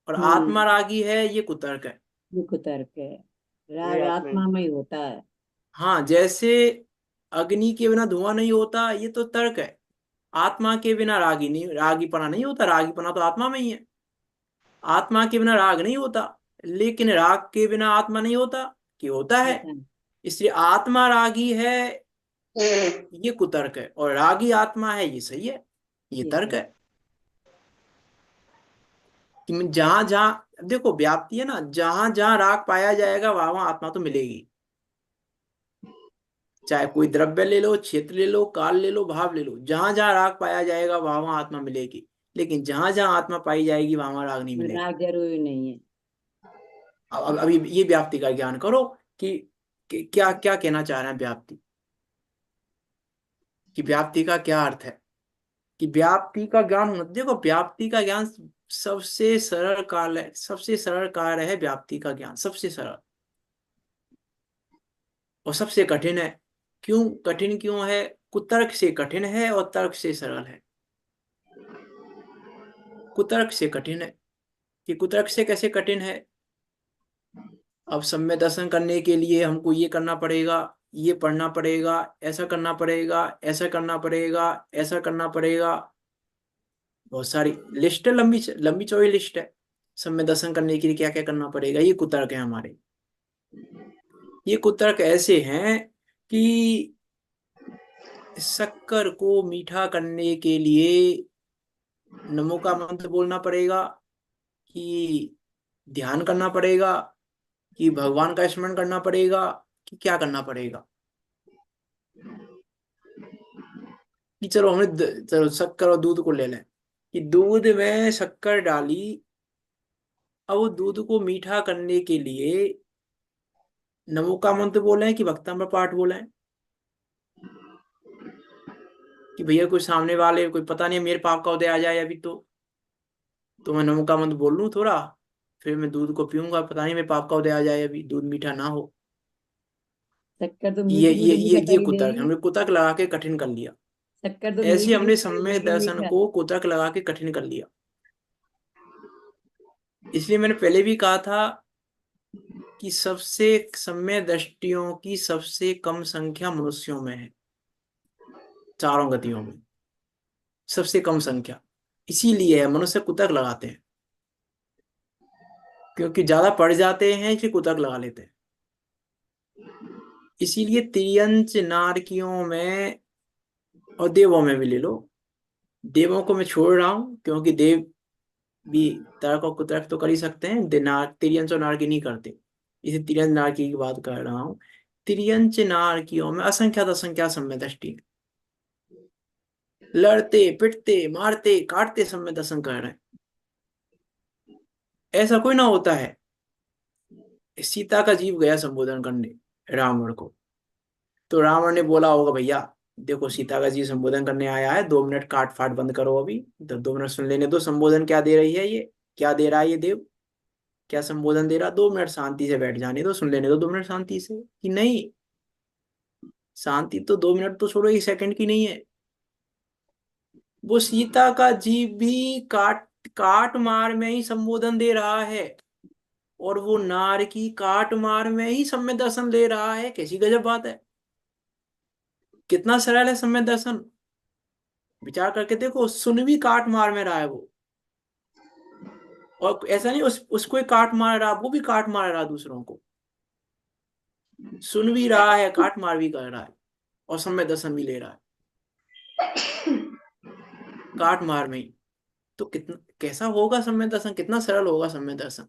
A: और
B: हम्म,
A: आत्मा रागी है, ये कुतर्क है।
B: मुख्य तर्क है। राग आत्मा में ही होता है।
A: हाँ, जैसे अग्नि के बिना धुआं नहीं होता, ये तो तर्क है। आत्मा के बिना रागी नहीं, रागीपना नहीं होता, रागीपना तो आत्मा में ही है। आत्मा के बिना राग नहीं होता, लेकिन राग के बिना आत्मा नहीं होता, कि होता है।
B: होता है।
A: इसलिए आत्मा रागी है, ये कुतर्क है, और रागी आत्मा है, ये सही है, ये
B: ये
A: तर्क
B: सही।
A: है। कि जहां जहां देखो व्याप्ति है ना, जहां जहां राग पाया जाएगा वहां वहां आत्मा तो मिलेगी। चाहे कोई द्रव्य ले लो, क्षेत्र ले लो, काल ले लो, भाव ले लो, जहां जहां राग पाया जाएगा वहां वहां आत्मा मिलेगी। लेकिन जहां जहां आत्मा पाई जाएगी वहां वहां राग नहीं मिलेगा।
B: राग जरूरी नहीं है।
A: अब अभी ये व्याप्ति का ज्ञान करो कि क्या क्या कहना चाह रहे हैं व्याप्ति, कि व्याप्ति का क्या अर्थ है, कि व्याप्ति का ज्ञान होना। देखो व्याप्ति का ज्ञान सबसे सरल कार्य है, सबसे सरल कार्य है व्याप्ति का ज्ञान, सबसे सरल और सबसे कठिन है। क्यों कठिन क्यों है? कुतर्क से कठिन है और तर्क से सरल है। कुतर्क से कठिन है, कि कुतर्क से कैसे कठिन है? अब सम्यक दर्शन करने के लिए हमको ये करना पड़ेगा, ये पढ़ना पड़ेगा, ऐसा करना पड़ेगा, ऐसा करना पड़ेगा, ऐसा करना पड़ेगा। बहुत सारी लिस्ट है, लंबी लंबी चौड़ी लिस्ट है। सम्यक दर्शन करने के लिए क्या क्या करना पड़ेगा, ये कुतर्क है हमारे। ये कुतर्क ऐसे हैं कि शक्कर को मीठा करने के लिए नमो का मंत्र बोलना पड़ेगा, कि ध्यान करना पड़ेगा, कि भगवान का स्मरण करना पड़ेगा, कि क्या करना पड़ेगा। कि चलो चलो शक्कर और दूध को ले लें। कि दूध में शक्कर डाली, अब वो दूध को मीठा करने के लिए नमो का मंत्र बोले कि भक्तामृत पाठ बोले, कि भैया कोई सामने वाले कोई पता नहीं मेरे पाप का उदय आ जाए अभी तो मैं नमो का मंत्र बोल लूं थोड़ा, फिर मैं दूध को पीऊंगा, पता नहीं मेरे पाप का उदय आ जाए अभी दूध मीठा ना हो।
B: शक्कर तो
A: ये
B: मीठी
A: ये
B: मीठी
A: ये
B: मीठा
A: ये
B: कर ही
A: कुतर्क
B: देगी।
A: हमने कुतर्क लगा के कठिन कर लिया।
B: शक्कर तो
A: ऐसे
B: मीठी
A: हमने
B: मीठी करेगी,
A: सम्यक
B: लेकिन
A: दर्शन
B: मीठा।
A: को कुतर्क लगा के कठिन कर लिया। इसलिए मैंने पहले भी कहा था कि सबसे सम्यक दृष्टियों की सबसे कम संख्या मनुष्यों में है, चारों गतियों में सबसे कम संख्या। इसीलिए है मनुष्य कुतर्क लगाते हैं, क्योंकि ज्यादा पढ़ जाते हैं इसलिए कुतर्क लगा लेते हैं। इसीलिए तिर्यंच नारकियों में और देवों में भी ले लो, देवों को मैं छोड़ रहा हूं क्योंकि देव भी तर्क और कुतर्क तो कर ही सकते हैं, तिर्यंच और नारकी नहीं करते, इसे तिर्यंच नारकी की बात कर रहा हूँ। तिर्यंच नारकियों में असंख्यात असंख्यात सम्यक दृष्टि है। लड़ते पिटते मारते काटते सम्यक दर्शन कर रहे हैं, ऐसा कोई ना होता है। सीता का जीव गया संबोधन करने रावण को, तो रावण ने बोला होगा भैया देखो सीता का जीव संबोधन करने आया है, 2 मिनट काट फाट बंद करो अभी, 2 मिनट सुन लेने दो, संबोधन क्या दे रही है ये, क्या दे रहा है ये देव, क्या संबोधन दे रहा, 2 मिनट शांति से बैठ जाने दो, सुन लेने दो 2 मिनट शांति से। कि नहीं, शांति तो 2 मिनट तो छोड़ो, 1 सेकंड की नहीं है। वो सीता का जीव भी काट काट मार में ही संबोधन दे रहा है, और वो नार की काट मार में ही सम्यक दर्शन ले रहा है। कैसी गजब बात है, कितना सरल है सम्यक दर्शन, विचार करके देखो। सुन भी काट मार में रहा है वो, और ऐसा नहीं उसको ही काट मार रहा, वो भी काट मार रहा दूसरों को, सुन भी रहा है काट मार भी कर रहा है, और सम्यक दर्शन भी ले रहा है काट मार में ही। तो कितना कैसा होगा सम्यक दर्शन, कितना सरल होगा सम्यक दर्शन,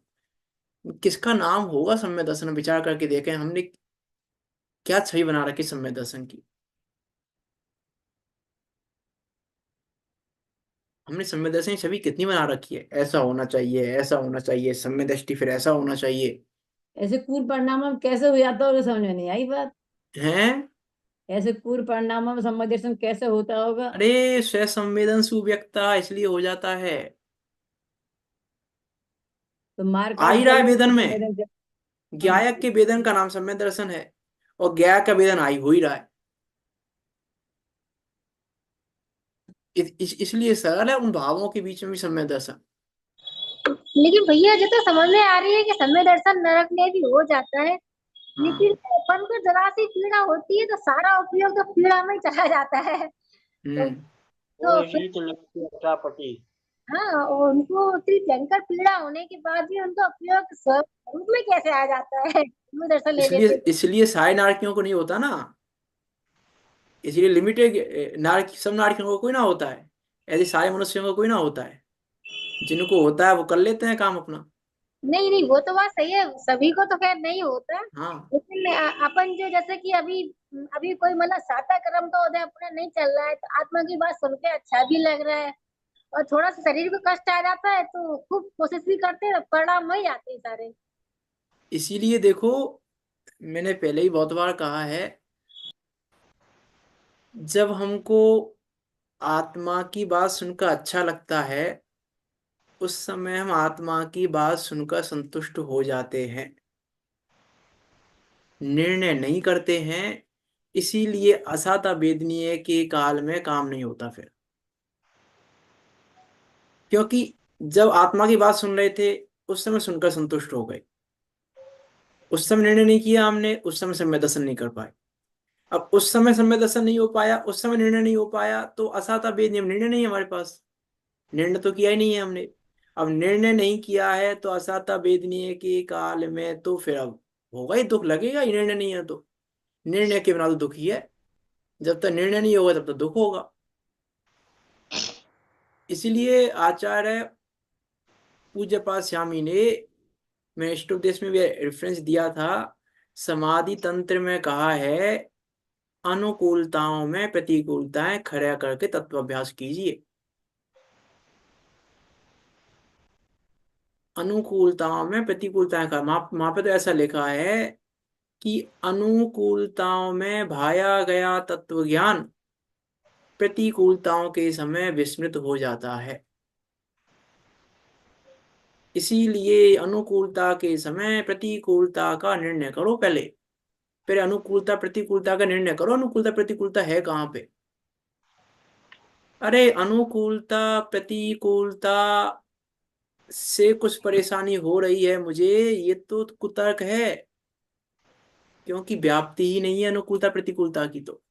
A: किसका नाम होगा सम्यक दर्शन। विचार करके देखें हमने क्या छवि बना रखी सम्यक दर्शन की। हमने सम्यक दर्शन की छवि कितनी बना रखी है, ऐसा होना चाहिए ऐसा होना चाहिए, सम्यक दृष्टि फिर ऐसा होना चाहिए।
B: ऐसे पूर्व परिणाम में कैसे हो जाता होगा, समझ में नहीं आई बात।
A: हैं,
B: ऐसे पूर्व परिणाम में सम्यक दर्शन कैसे होता होगा।
A: अरे स्व संवेदन सुव्यक्ता इसलिए हो जाता है,
B: तो मार
A: आ
B: काट
A: ही रहा है
B: करेगी
A: वेदन
B: तो
A: में।
B: संवेदन
A: ज्ञायक के वेदन का नाम सम्यक दर्शन है, और ज्ञायक का वेदन आ ही हो ही रहा है। इसलिए सरल है उन भावों के बीच में भी सम्यक दर्शन।
E: लेकिन भैया जो तो समझ में आ रही है कि समय दर्शन नरक में भी हो जाता है,
A: हाँ।
E: लेकिन अपन को जरा सी पीड़ा होती है तो सारा उपयोग तो पीड़ा में ही चला जाता है। तो,
A: हम्म।
D: वो
E: तो फिर
D: रीत लगती है अटापटी।
E: हाँ, और उनको उतनी भयंकर पीड़ा होने के बाद भी उनका उपयोग स्वरूप में कैसे आ जाता है समय दर्शन ले
A: इसलिए
E: लेते
A: इसलिए सारे नारकियों को नहीं होता ना, इसलिए लिमिटेड नारकी, सब नारकियों को कोई ना होता है, ऐसे सारे मनुष्यों को कोई ना होता है। जिनको होता है वो कर लेते हैं काम अपना।
E: नहीं नहीं, वो तो बात सही है, सभी को तो खैर नहीं होता।
A: हाँ।
E: लेकिन अपन जो जैसे कि अभी अभी कोई मतलब साता कर्म का उदय अपना नहीं चल रहा है, तो आत्मा की बात सुन के अच्छा भी लग रहा है, और थोड़ा सा शरीर को कष्ट आ जाता है तो खूब कोशिश भी करते हैं, परिणाम वही आते हैं सारे।
A: इसीलिए देखो मैंने पहले ही बहुत बार कहा है, जब हमको आत्मा की बात सुनकर अच्छा लगता है उस समय हम आत्मा की बात सुनकर संतुष्ट हो जाते हैं, निर्णय नहीं करते हैं। इसीलिए असाता वेदनीय के काल में काम नहीं होता फिर, क्योंकि जब आत्मा की बात सुन रहे थे उस समय सुनकर संतुष्ट हो गए, उस समय निर्णय नहीं किया हमने, उस समय सम्यक दर्शन नहीं कर पाए। अब उस समय सम्यक दर्शन नहीं हो पाया, उस समय निर्णय नहीं हो पाया, तो असाता वेद नियम, निर्णय नहीं है हमारे पास, निर्णय तो किया ही नहीं है हमने। अब निर्णय नहीं किया है तो असाता वेदनीय के काल में तो फिर अब होगा ही दुख, लगेगा ही, निर्णय नहीं है तो। निर्णय के बिना तो दुख ही है, जब तक निर्णय नहीं होगा तब तक दुख होगा। इसीलिए आचार्य पूज्यपाद स्वामी ने, मैं इष्टोपदेश में भी रेफरेंस दिया था, समाधि तंत्र में कहा है अनुकूलताओं में प्रतिकूलताएं खड़ा करके तत्वाभ्यास कीजिए। अनुकूलताओं में प्रतिकूलताएं का वहां पे तो ऐसा लिखा है कि अनुकूलताओं में भाया गया तत्व ज्ञान प्रतिकूलताओं के समय विस्मृत हो जाता है। इसीलिए अनुकूलता के समय प्रतिकूलता का निर्णय करो। पहले फिर अनुकूलता प्रतिकूलता का निर्णय करो। अनुकूलता प्रतिकूलता है कहाँ पे? अरे अनुकूलता प्रतिकूलता से कुछ परेशानी हो रही है मुझे, ये तो कुतर्क है, क्योंकि व्याप्ति ही नहीं है अनुकूलता प्रतिकूलता की। तो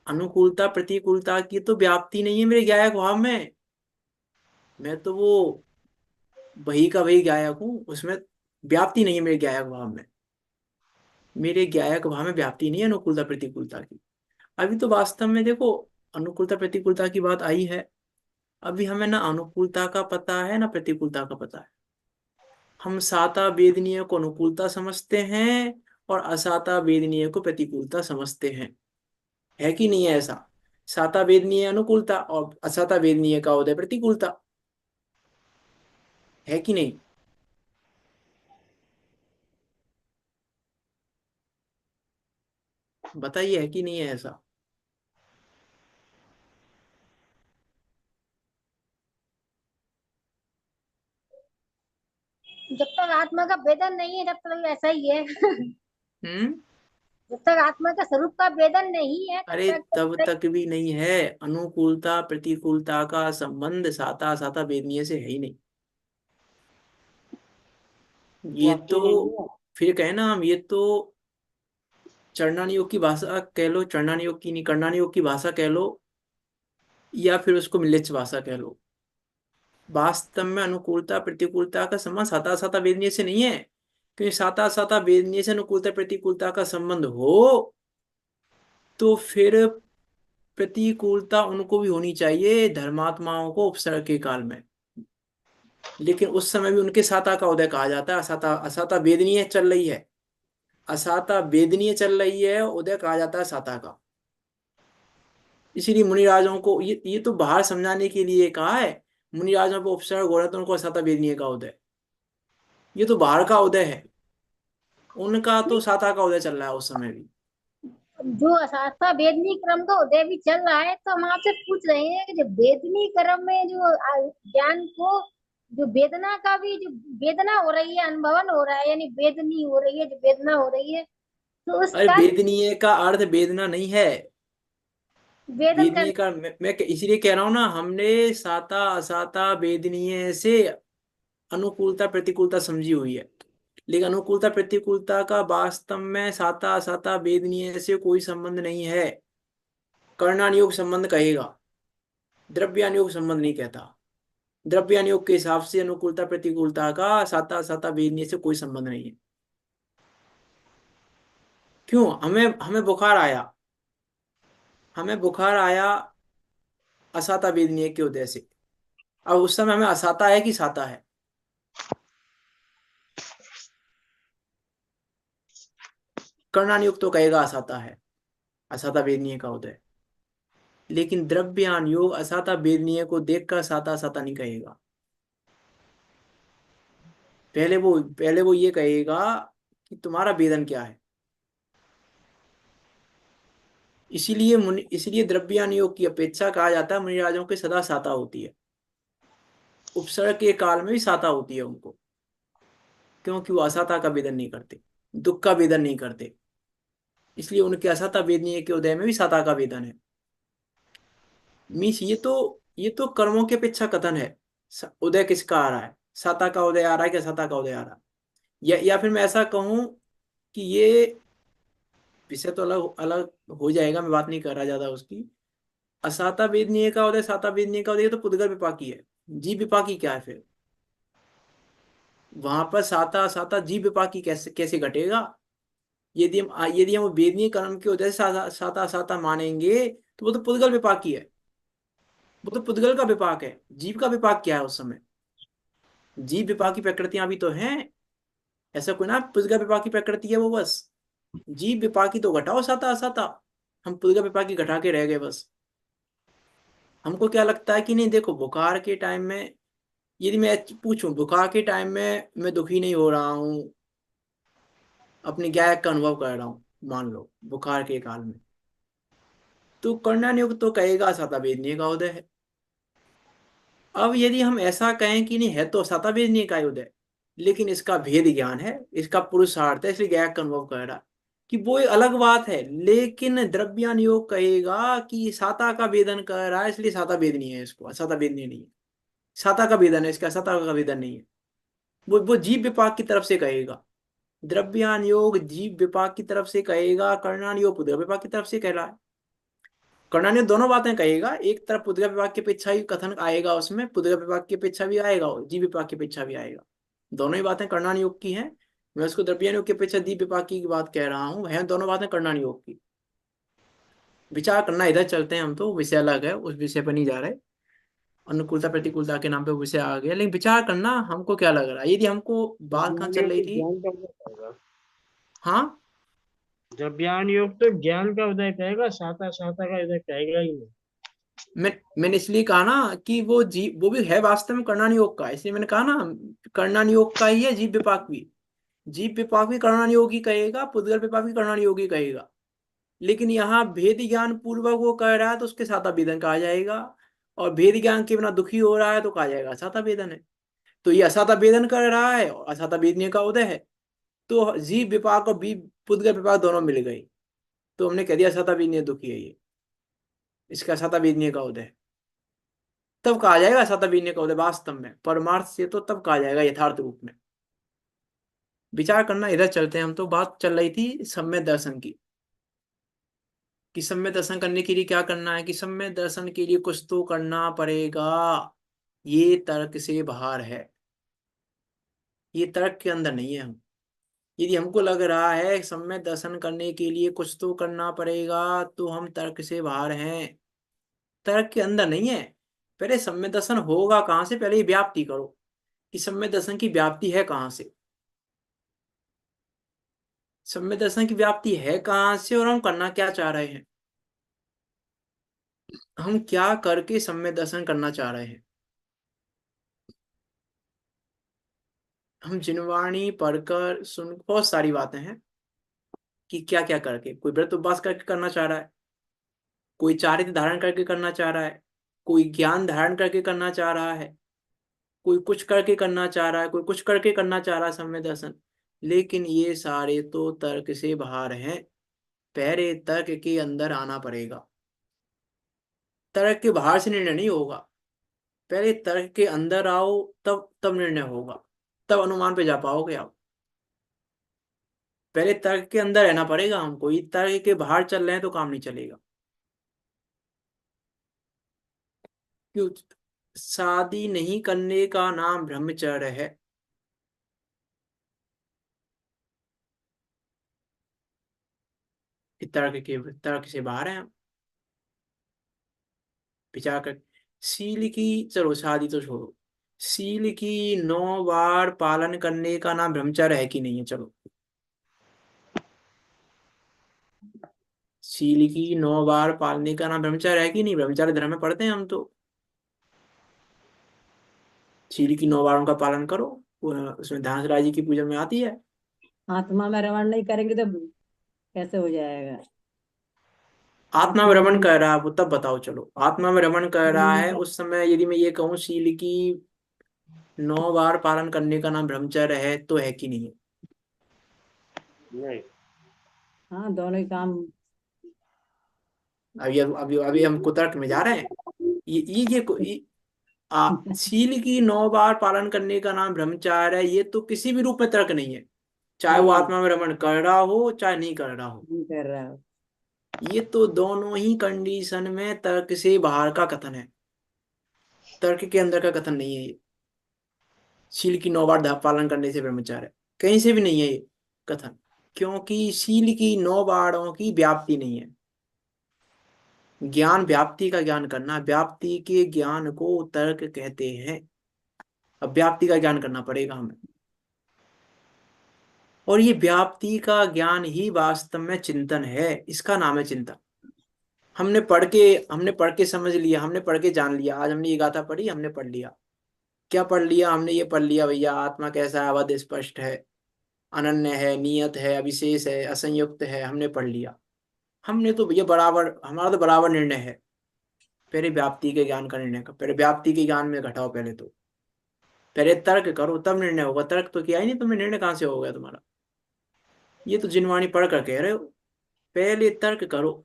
A: अनुकूलता प्रतिकूलता की तो व्याप्ति नहीं है मेरे ज्ञायक भाव में। मैं तो वो वही का वही ज्ञायक हूँ, उसमें व्याप्ति नहीं है मेरे ज्ञायक भाव में। मेरे ज्ञायक भाव में व्याप्ति नहीं है अनुकूलता प्रतिकूलता की। अभी तो वास्तव में देखो, अनुकूलता प्रतिकूलता की बात आई है, अभी हमें ना अनुकूलता का पता है ना प्रतिकूलता का पता है। हम साता वेदनीय को अनुकूलता समझते हैं और असाता वेदनीय को प्रतिकूलता समझते हैं। है कि नहीं है ऐसा? साता वेदनीय अनुकूलता और असाता वेदनीय का उदय प्रतिकूलता। है कि नहीं? बताइए, है कि नहीं है ऐसा?
E: जब तक आत्मा का वेदन नहीं है, जब तक ऐसा ही है।
A: हम्म।
E: जब तक आत्मा का स्वरूप का वेदन नहीं है, तब
A: अरे
E: तक
A: तब
E: तो
A: तक भी नहीं है। अनुकूलता प्रतिकूलता का संबंध साता साता वेदनीय से है ही नहीं। ये
D: व्याप्ति
A: तो
D: नहीं है।
A: फिर कहे ना हम, ये तो चरणानी योग की भाषा कह लो, चरणानी योग की नहीं, कर्णानी योग की भाषा कह लो, या फिर उसको मिलिच भाषा कह लो। वास्तव में अनुकूलता प्रतिकूलता का संबंध साता साता वेदनीय से नहीं है। क्योंकि साता साता वेदनीय से अनुकूलता प्रतिकूलता का संबंध हो तो फिर प्रतिकूलता उनको भी होनी चाहिए, धर्मात्माओं को उपसर्ग के काल में। लेकिन उस समय भी उनके साता का उदय कहा जाता है। असाता असाता वेदनीय चल रही है, असाता वेदनीय चल रही है, उदय कहा जाता है साता का। इसीलिए मुनिराजों को ये तो बाहर समझाने के लिए कहा है। मुनिराजों को उपसर्ग हो रहा है तो उनको असाता वेदनीय का उदय, ये तो बाहर का उदय है। उनका तो साता का उदय चल रहा है उस समय भी।
E: जो शास्त्रा वेदनी क्रम का उदय भी चल रहा है, तो हम आपसे पूछ रहे हैं कि जो वेदनी क्रम में जो ज्ञान को, जो वेदना का भी जो वेदना हो रही है, अनुभवन हो रहा है, यानी वेदनी हो रही है, जो वेदना हो रही है, तो
A: अरे
E: उसका
A: वेदनीय का अर्थ वेदना नहीं है।
E: वेदन कर।
A: वेदनीय का मैं इसीलिए कह रहा हूं ना, हमने साता असाता वेदनीय से अनुकूलता प्रतिकूलता समझी हुई है। लेकिन अनुकूलता प्रतिकूलता का वास्तव में साता असाता वेदनीय से कोई संबंध नहीं है। कर्णानुयोग संबंध कहेगा, द्रव्यानुयोग संबंध नहीं कहता। द्रव्यानुयोग के हिसाब से अनुकूलता प्रतिकूलता का साता असाता वेदनीय से कोई संबंध नहीं है। क्यों? हमें हमें बुखार आया, हमें बुखार आया असाता वेदनीय के उदय से। अब उस समय हमें असाता है कि साता है? कर्णानुयोग तो कहेगा असाता है, असाता वेदनीय का उदय। लेकिन द्रव्यान योग असाता वेदनीय को देखकर साता साता नहीं कहेगा। पहले वो ये कहेगा कि तुम्हारा वेदन क्या है। इसीलिए द्रव्यान योग की अपेक्षा कहा जाता है मुनिराजों के सदा साता होती है। उपसर्ग के काल में भी साता होती है उनको, क्योंकि वो असाता का वेदन नहीं करते, दुख का वेदन नहीं करते। इसलिए उनके असाता वेदनीय के उदय में भी साता का वेदन है। मीन्स ये तो कर्मों की अपेक्षा कथन है। उदय किसका आ रहा है? साता का उदय आ रहा है कि असाता का उदय आ रहा है? या फिर मैं ऐसा कहूं कि ये विषय तो अलग अलग हो जाएगा, मैं बात नहीं कर रहा ज्यादा उसकी। असाता वेदनीय का उदय साता वेदनीय का उदय, ये तो पुद्गल विपाकी है। जीव विपाकी क्या है फिर? वहां पर साता असाता जीव विपाकी कैसे कैसे घटेगा? यदि हम वेदनीय कर्म के उदय से साता साता असाता मानेंगे तो वो तो पुद्गल विपाकी है। वो तो पुद्गल का विपाक है। जीव का विपाक क्या है उस समय? जीव विपाकी प्रकृतियां भी तो हैं। ऐसा कोई ना पुद्गल विपाकी प्रकृति है वो बस। जीव विपाकी तो घटाओ साता असाता, हम पुद्गल विपाकी घटा के रह गए बस। हमको क्या लगता है कि नहीं, देखो बुखार के टाइम में यदि मैं पूछूं बुखार के टाइम में मैं दुखी नहीं हो रहा हूँ, अपने गायक का अनुभव कर रहा हूँ, मान लो बुखार के काल में, तो कर्णन तो कहेगा सता वेदनीय का उदय है। अब यदि हम ऐसा कहें कि नहीं है तो सता वेदनीय का उदय, लेकिन इसका भेद ज्ञान है, इसका पुरुषार्थ है, इसलिए गायक का अनुभव कर रहा है, कि वो एक अलग बात है। लेकिन द्रव्यान योग कहेगा कि साता का वेदन कर रहा है, इसलिए साता वेदनीय है, इसको असता वेदनीय नहीं है। साता का वेदन है, इसका सता का वेदन नहीं है। वो जीव विपाक की तरफ से कहेगा। द्रव्यान योग जीव विपाक की तरफ से कहेगा, कर्णान योग पुद्गल विपाक की तरफ से कह रहा है। कर्णान योग दोनों बातें कहेगा, एक तरफ पुद्गल विपाक की अपेक्षा ही कथन आएगा, उसमें पुद्गल विपाक की अपेक्षा भी आएगा, जीव विपाक की अपेक्षा भी आएगा। दोनों ही बातें कर्णान योग की हैं। मैं उसको द्रव्यान योग की अपेक्षा दीप विपाक की बात कह रहा हूँ, है दोनों बातें कर्णान योग की। विचार करना, इधर चलते हैं हम, तो विषय अलग है, उस विषय पर नहीं जा रहे। अनुकूलता प्रतिकूलता के नाम पे विषय आ गया, लेकिन विचार करना हमको क्या लग रहा है, यदि हमको बात कहाँ चल
D: ज्ञान
A: रही
D: योग तो
A: थी।
D: ज्ञान का उदय करेगा।
A: हाँ,
D: जब ज्ञान योग तो ज्ञान का उदय कहेगा, साता साता का उदय कहेगा ही नहीं।
A: मैंने इसलिए कहा ना कि वो भी है वास्तव में कर्णान योग का, इसलिए मैंने कहा ना कर्णान योग का ही है जीव विपाक भी। जीव विपाक भी कर्णान योग ही कहेगा, पुद्गल विपाक भी कर्णान योग ही कहेगा। लेकिन यहाँ भेद ज्ञान पूर्वक वो कह रहा है तो उसके साता वेदन कहा जाएगा, और भेद ज्ञान के बिना दुखी हो रहा है तो कहा जाएगा असाता वेदन है। तो ये असाता वेदन कर रहा है और असाता वेदनीय का उदय है, तो जीव विपाक और पुद्गल विपाक दोनों मिल गई, तो हमने कह दिया असाता वेदनीय दुखी है ये, इसका असाता वेदनीय का उदय है। तब कहा जाएगा असाता वेदनीय का उदय, वास्तव में परमार्थ से तो तब कहा जाएगा यथार्थ रूप में। विचार करना, इधर चलते हैं हम, तो बात चल रही थी सम्यक दर्शन की, कि सम्यक दर्शन करने के लिए क्या करना है, कि सम्यक दर्शन के लिए कुछ तो करना पड़ेगा, ये तर्क से बाहर है, ये तर्क के अंदर नहीं है। हम यदि हमको लग रहा है सम्यक दर्शन करने के लिए कुछ तो करना पड़ेगा, तो हम तर्क से बाहर हैं, तर्क के अंदर नहीं है। पहले सम्यक दर्शन होगा कहाँ से, पहले ये व्याप्ति करो कि सम्यक दर्शन की व्याप्ति है कहाँ से, सम्यक दर्शन की व्याप्ति है कहाँ से, और हम करना क्या चाह रहे हैं, हम क्या करके सम्यक दर्शन करना चाह रहे हैं। हम जिनवाणी पढ़कर सुन, बहुत सारी बातें हैं कि क्या क्या करके, कोई व्रत उपवास करके करना चाह रहा है, कोई चारित्र धारण करके करना चाह रहा है, कोई ज्ञान धारण करके करना चाह रहा है, कोई कुछ करके करना चाह रहा है, कोई कुछ करके करना चाह रहा है सम्यक दर्शन। लेकिन ये सारे तो तर्क से बाहर हैं, पहले तर्क के अंदर आना पड़ेगा। तर्क के बाहर से निर्णय नहीं होगा, पहले तर्क के अंदर आओ, तब तब निर्णय होगा, तब अनुमान पे जा पाओगे आप। पहले तर्क के अंदर रहना पड़ेगा हमको, ये तर्क के बाहर चल रहे हैं तो काम नहीं चलेगा। क्यों? शादी नहीं करने का नाम ब्रह्मचर्य है। तर्क से बाहर है हम, विचार कर। सील की, चलो शादी तो छोड़ो, सील की 9 बार पालन करने का नाम ब्रह्मचर्य है कि नहीं है, चलो। सील की 9 बार पालने का नाम ब्रह्मचर्य है कि नहीं, ब्रह्मचर्य धर्म में पढ़ते हैं हम तो। सील की 9 बार का पालन करो, उसमें धांसराज जी की पूजा में आती है।
B: आत्मा में रमण नहीं करेंगे तो कैसे हो जाएगा।
A: आत्मा में
B: आत्मा
A: रमण
B: में
A: कर रहा है वो, तब बताओ, चलो आत्मा में रमण कर रहा है उस समय यदि मैं ये कहूँ सील की 9 बार पालन करने का नाम ब्रह्मचर्य है, तो है कि नहीं है।
D: नहीं।
B: हाँ, दोनों ही काम।
A: अभी अभी अभी हम कुतर्क में जा रहे हैं। सील की 9 बार पालन करने का नाम ब्रह्मचार्य है, ये तो किसी भी रूप में तर्क नहीं है, चाहे वो
B: नहीं,
A: आत्मा में रमण कर रहा हो चाहे नहीं कर रहा हो।
B: नहीं कर रहा हो।
A: ये तो दोनों ही कंडीशन में तर्क से बाहर का कथन है, तर्क के अंदर का कथन नहीं है ये। सील की 9 बार पालन करने से ब्रह्मचार्य कहीं से भी नहीं है ये कथन, क्योंकि सील की 9 बारों की व्याप्ति नहीं है। ज्ञान व्याप्ति का ज्ञान करना, व्याप्ति के ज्ञान को तर्क कहते हैं। अब व्याप्ति का ज्ञान करना पड़ेगा हमें, और ये व्याप्ति का ज्ञान ही वास्तव में चिंतन है, इसका नाम है चिंतन। हमने पढ़ के समझ लिया, हमने पढ़ के जान लिया, आज हमने ये गाथा पढ़ी, हमने पढ़ लिया, क्या पढ़ लिया हमने? ये पढ़ लिया भैया, आत्मा कैसा है? अवध स्पष्ट है, अनन्य है, नियत है, अविशेष है, असंयुक्त है, हमने पढ़ लिया। हमने तो भैया बराबर, हमारा तो बराबर निर्णय है। पहले व्याप्ति के ज्ञान का निर्णय कर, पहले व्याप्ति के ज्ञान में घटाओ, पहले तो पहले तर्क करो तब निर्णय होगा। तर्क तो किया ही नहीं तुमने, निर्णय कहाँ से हो गया तुम्हारा? ये तो जिनवाणी पढ़ कर कह रहे हो, पहले तर्क करो।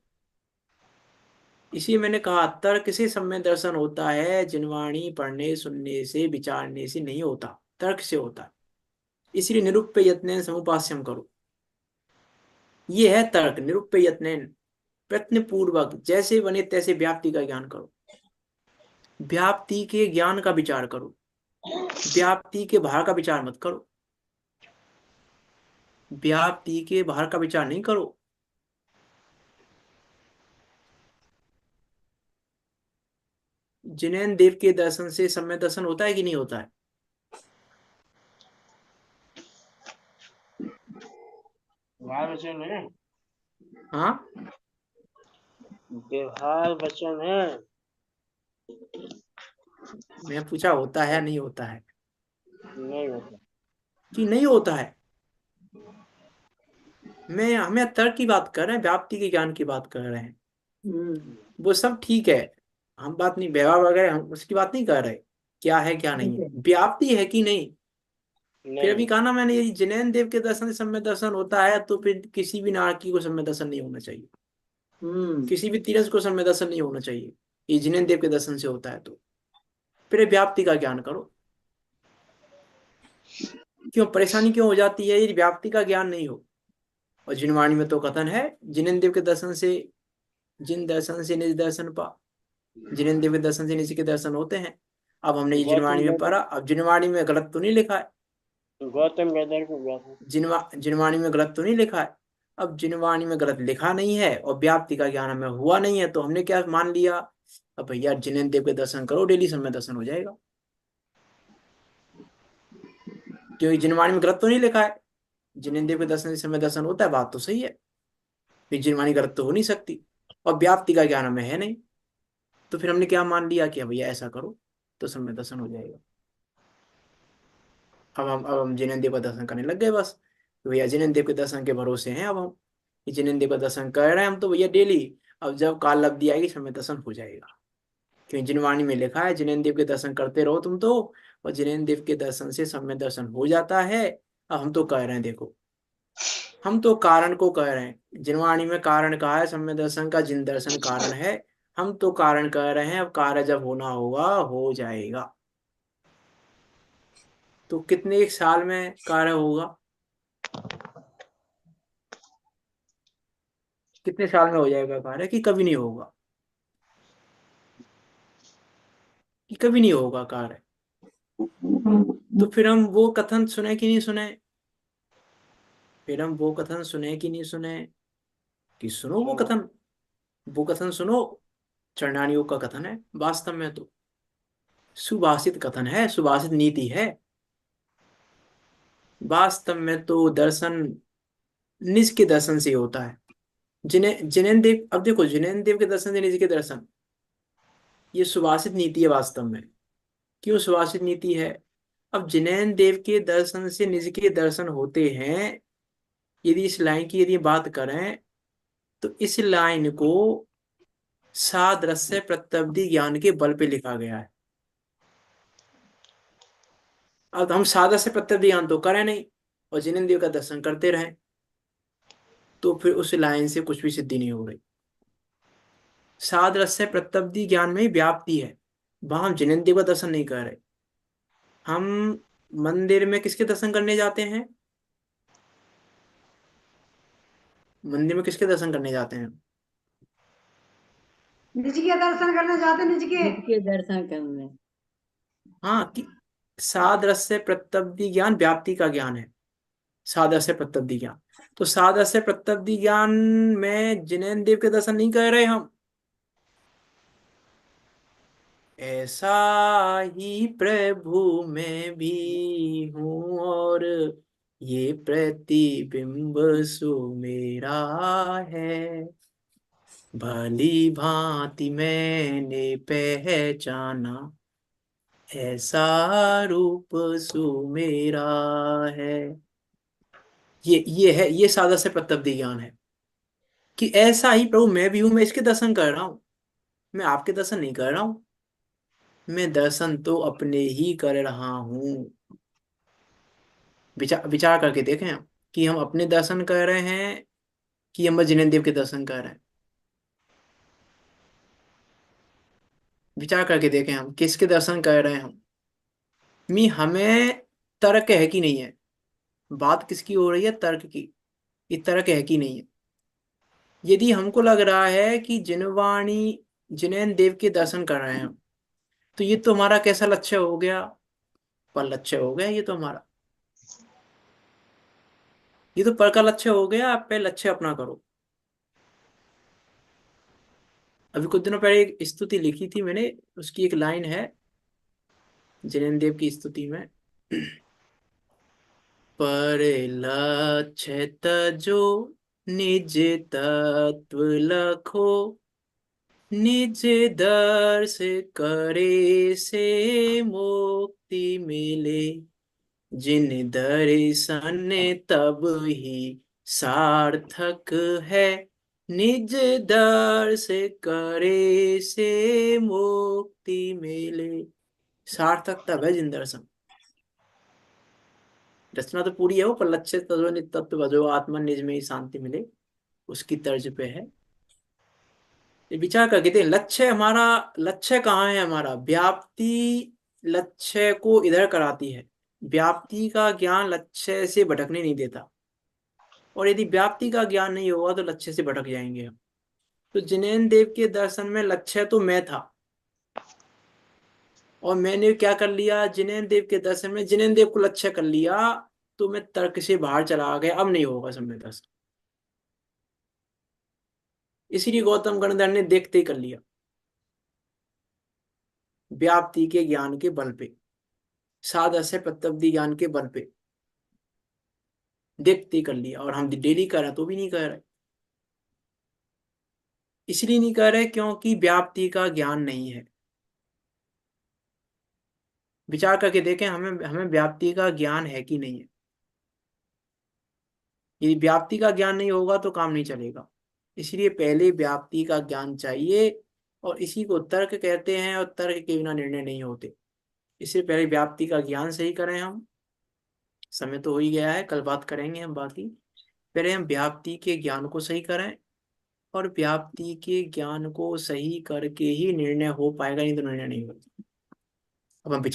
A: इसी मैंने कहा, तर्क से सम्यक दर्शन होता है, जिनवाणी पढ़ने सुनने से विचारने से नहीं होता, तर्क से होता है। इसलिए निरुप्य यत्नेन समुपास्यम करो, ये है तर्क। निरुप्य यत्नेन, प्रयत्न पूर्वक जैसे बने तैसे व्याप्ति का ज्ञान करो, व्याप्ति के ज्ञान का विचार करो, व्याप्ति के बाहर का विचार मत करो, व्याप्ति के बाहर का विचार नहीं करो। जिनेन्द्र देव के दर्शन से सम्यक दर्शन होता है कि नहीं होता है?
D: व्यवहार वचन है,
A: हाँ,
D: व्यवहार वचन है।
A: मैं पूछा होता है नहीं होता है?
D: नहीं होता।
A: कि नहीं होता है? हमें तर्क की बात कर रहे हैं, व्याप्ति के ज्ञान की बात कर रहे हैं। वो सब ठीक है, हम बात नहीं, व्यवहार वगैरह हम उसकी बात नहीं कर रहे, क्या है क्या नहीं है, व्याप्ति है कि नहीं। फिर अभी
D: नहीं,
A: कहा ना मैंने, यदि जिनेन्द्र देव के दर्शन से सम्यक दर्शन होता है तो फिर किसी भी नारकी को सम्यक दर्शन नहीं होना चाहिए, किसी भी तीरथ को सम्यक दर्शन नहीं होना चाहिए। ये जिनेन्द्र देव के दर्शन से होता है तो फिर व्याप्ति का ज्ञान करो। क्यों परेशानी क्यों हो जाती है? यदि व्याप्ति का ज्ञान नहीं हो, और जिनवाणी में तो कथन है, जिनेन्द्र देव के दर्शन से, जिन दर्शन से निज दर्शन पा, जिनेन्द्र देव के दर्शन से निज के दर्शन होते हैं। अब हमने ये जिनवाणी में पढ़ा, अब जिनवाणी में गलत तो नहीं लिखा है,
D: गौतम वेदर को व्याख्या।
A: जिनवाणी में गलत तो नहीं लिखा है। अब जिनवाणी में गलत लिखा नहीं है और व्याप्ति का ज्ञान हमें हुआ नहीं है, तो हमने क्या मान लिया? अब भैया जिनेन्द्र देव के दर्शन करो, डेली समय दर्शन हो जाएगा, क्योंकि जिनवाणी में गलत तो नहीं लिखा है। जिनेन्द्र देव के दर्शन से समय दर्शन होता है, बात तो सही है, फिर जिनवाणी गलत तो हो नहीं सकती, और व्याप्ति का ज्ञान हमें है नहीं, तो फिर हमने क्या मान लिया कि भैया ऐसा करो तो समय दर्शन हो जाएगा। अब हम जिनेन्द्र देव का दर्शन करने लग गए बस, तो भैया जिनेन्द्र देव के दर्शन के भरोसे हैं। अब हम जिनेन्द्र देव का दर्शन कर रहे हैं हम तो भैया डेली। अब जब काल लब्धि आएगी समय दर्शन हो जाएगा, क्योंकि जिनवाणी में लिखा है जिनेन्द्र देव के दर्शन करते रहो तुम तो, और जिनेन्द्र देव के दर्शन से समय दर्शन हो जाता है। अब हम तो कह रहे हैं, देखो हम तो कारण को कह रहे हैं, जिनवाणी में कारण कहा है समय दर्शन का, जिन दर्शन कारण है, हम तो कारण कह रहे हैं। अब कार्य जब होना होगा हो जाएगा, तो कितने एक साल में कार्य होगा? कितने साल में हो जाएगा कार्य, कि कभी नहीं होगा? कि कभी नहीं होगा कार्य? तो फिर हम वो कथन सुने कि नहीं सुने? फिर हम वो कथन सुने कि नहीं सुने? कि सुनो वो कथन, वो कथन सुनो। चरणानी योग का कथन है, वास्तव में तो सुभाषित कथन है, सुभाषित नीति है। वास्तव में तो दर्शन निज के दर्शन से होता है। जिनेन्द्र देव, अब देखो जिनेन्द्र देव के दर्शन से निज के दर्शन, ये सुभाषित नीति है वास्तव में। क्यों सुभाषित नीति है? अब जिनेन्द्र देव के दर्शन से निज के दर्शन होते हैं, यदि इस लाइन की यदि बात करें तो इस लाइन को सादृश्य प्रत्यब्धि ज्ञान के बल पे लिखा गया है। अब हम सादृश्य प्रत्यब्धि ज्ञान तो करें नहीं और जिनेन्द्र देव का दर्शन करते रहे, तो फिर उस लाइन से कुछ भी सिद्धि नहीं हो रही। सादृश्य प्रत्यब्धि ज्ञान में व्याप्ति है, वहां हम जिनेन्द्र देव का दर्शन नहीं कर रहे। हम मंदिर में किसके दर्शन करने जाते हैं? मंदिर में किसके दर्शन करने जाते हैं?
F: निज के दर्शन करने जाते, निज के
B: दर्शन करने।
A: हाँ, कि सादृश्य प्रत्यब्धि ज्ञान व्याप्ति का ज्ञान है, सादृश्य प्रत्यब्धि ज्ञान। तो सादृश्य प्रत्यब्धि ज्ञान में जिनेन्द्र देव के दर्शन नहीं कर रहे हम। ऐसा ही प्रभु में भी हूँ और ये प्रतिबिंब सु मेरा है, भली भांति मैंने पहचाना ऐसा रूप सुमेरा है। ये है, ये सादा से प्रत्यब्ध ज्ञान है कि ऐसा ही प्रभु मैं भी हूं, मैं इसके दर्शन कर रहा हूं, मैं आपके दर्शन नहीं कर रहा हूं, मैं दर्शन तो अपने ही कर रहा हूं। विचार विचार करके देखें हम कि हम अपने दर्शन कर रहे हैं कि हम जिनेन्द्र देव के दर्शन कर रहे हैं। विचार करके देखें हम किसके दर्शन कर रहे हैं हम। हमें तर्क है कि नहीं है, बात किसकी हो रही है, तर्क की। ये तर्क है कि नहीं है। यदि हमको लग रहा है कि जिनवाणी जिनेन्द्र देव के दर्शन कर रहे हैं हम, तो ये तो हमारा कैसा लक्ष्य हो गया, पर लक्ष्य हो गया ये तो हमारा, ये तो पर का लक्ष्य हो गया। आप पे लक्ष्य अपना करो। अभी कुछ दिनों पहले एक स्तुति लिखी थी मैंने, उसकी एक लाइन है जिनेन्द्र देव की स्तुति में, पर लक्ष्य तजो निज तत्व लखो, निज दर्श करे से मुक्ति मिले, जिन दर्शन तब ही सार्थक है, निज दर्श करे से मुक्ति मिले। सार्थक तब है जिन दर्शन। रचना तो पूरी है वो, पर लक्ष्य तत्व नित्य तत्व भजो आत्मा निज में ही शांति मिले, उसकी तर्ज पे है। ये विचार करके देखें, लक्ष्य हमारा, लक्ष्य कहाँ है हमारा, व्याप्ति लक्ष्य को इधर कराती है। व्याप्ति का ज्ञान लक्ष्य से भटकने नहीं देता, और यदि व्याप्ति का ज्ञान नहीं होगा तो लक्ष्य से भटक जाएंगे हम। तो जिनेन्द्र देव के दर्शन में लक्ष्य तो मैं था, और मैंने क्या कर लिया, जिनेन्द्र देव के दर्शन में जिनेन्द्र देव को लक्ष्य कर लिया, तो मैं तर्क से बाहर चला गया, अब नहीं होगा समय दर्शन। इसीलिए गौतम गणधर ने देखते ही कर लिया, व्याप्ति के ज्ञान के बल पे, सादस्य प्रत्यब्धि ज्ञान के बल पे देखते ही कर लिया। और हम डेली कर रहे हैं तो भी नहीं कर रहे। इसलिए नहीं कर रहे क्योंकि व्याप्ति का ज्ञान नहीं है। विचार करके देखें, हमें हमें व्याप्ति का ज्ञान है कि नहीं है। यदि व्याप्ति का ज्ञान नहीं होगा तो काम नहीं चलेगा। इसलिए पहले व्याप्ति का ज्ञान चाहिए, और इसी को तर्क कहते हैं, और तर्क के बिना निर्णय नहीं होते। इससे पहले व्याप्ति का ज्ञान सही करें हम। समय तो हो ही गया है, कल बात करेंगे हम बाकी। पहले हम व्याप्ति के ज्ञान को सही करें, और व्याप्ति के ज्ञान को सही करके ही निर्णय हो पाएगा, नहीं तो निर्णय नहीं होगा। अब हम विचार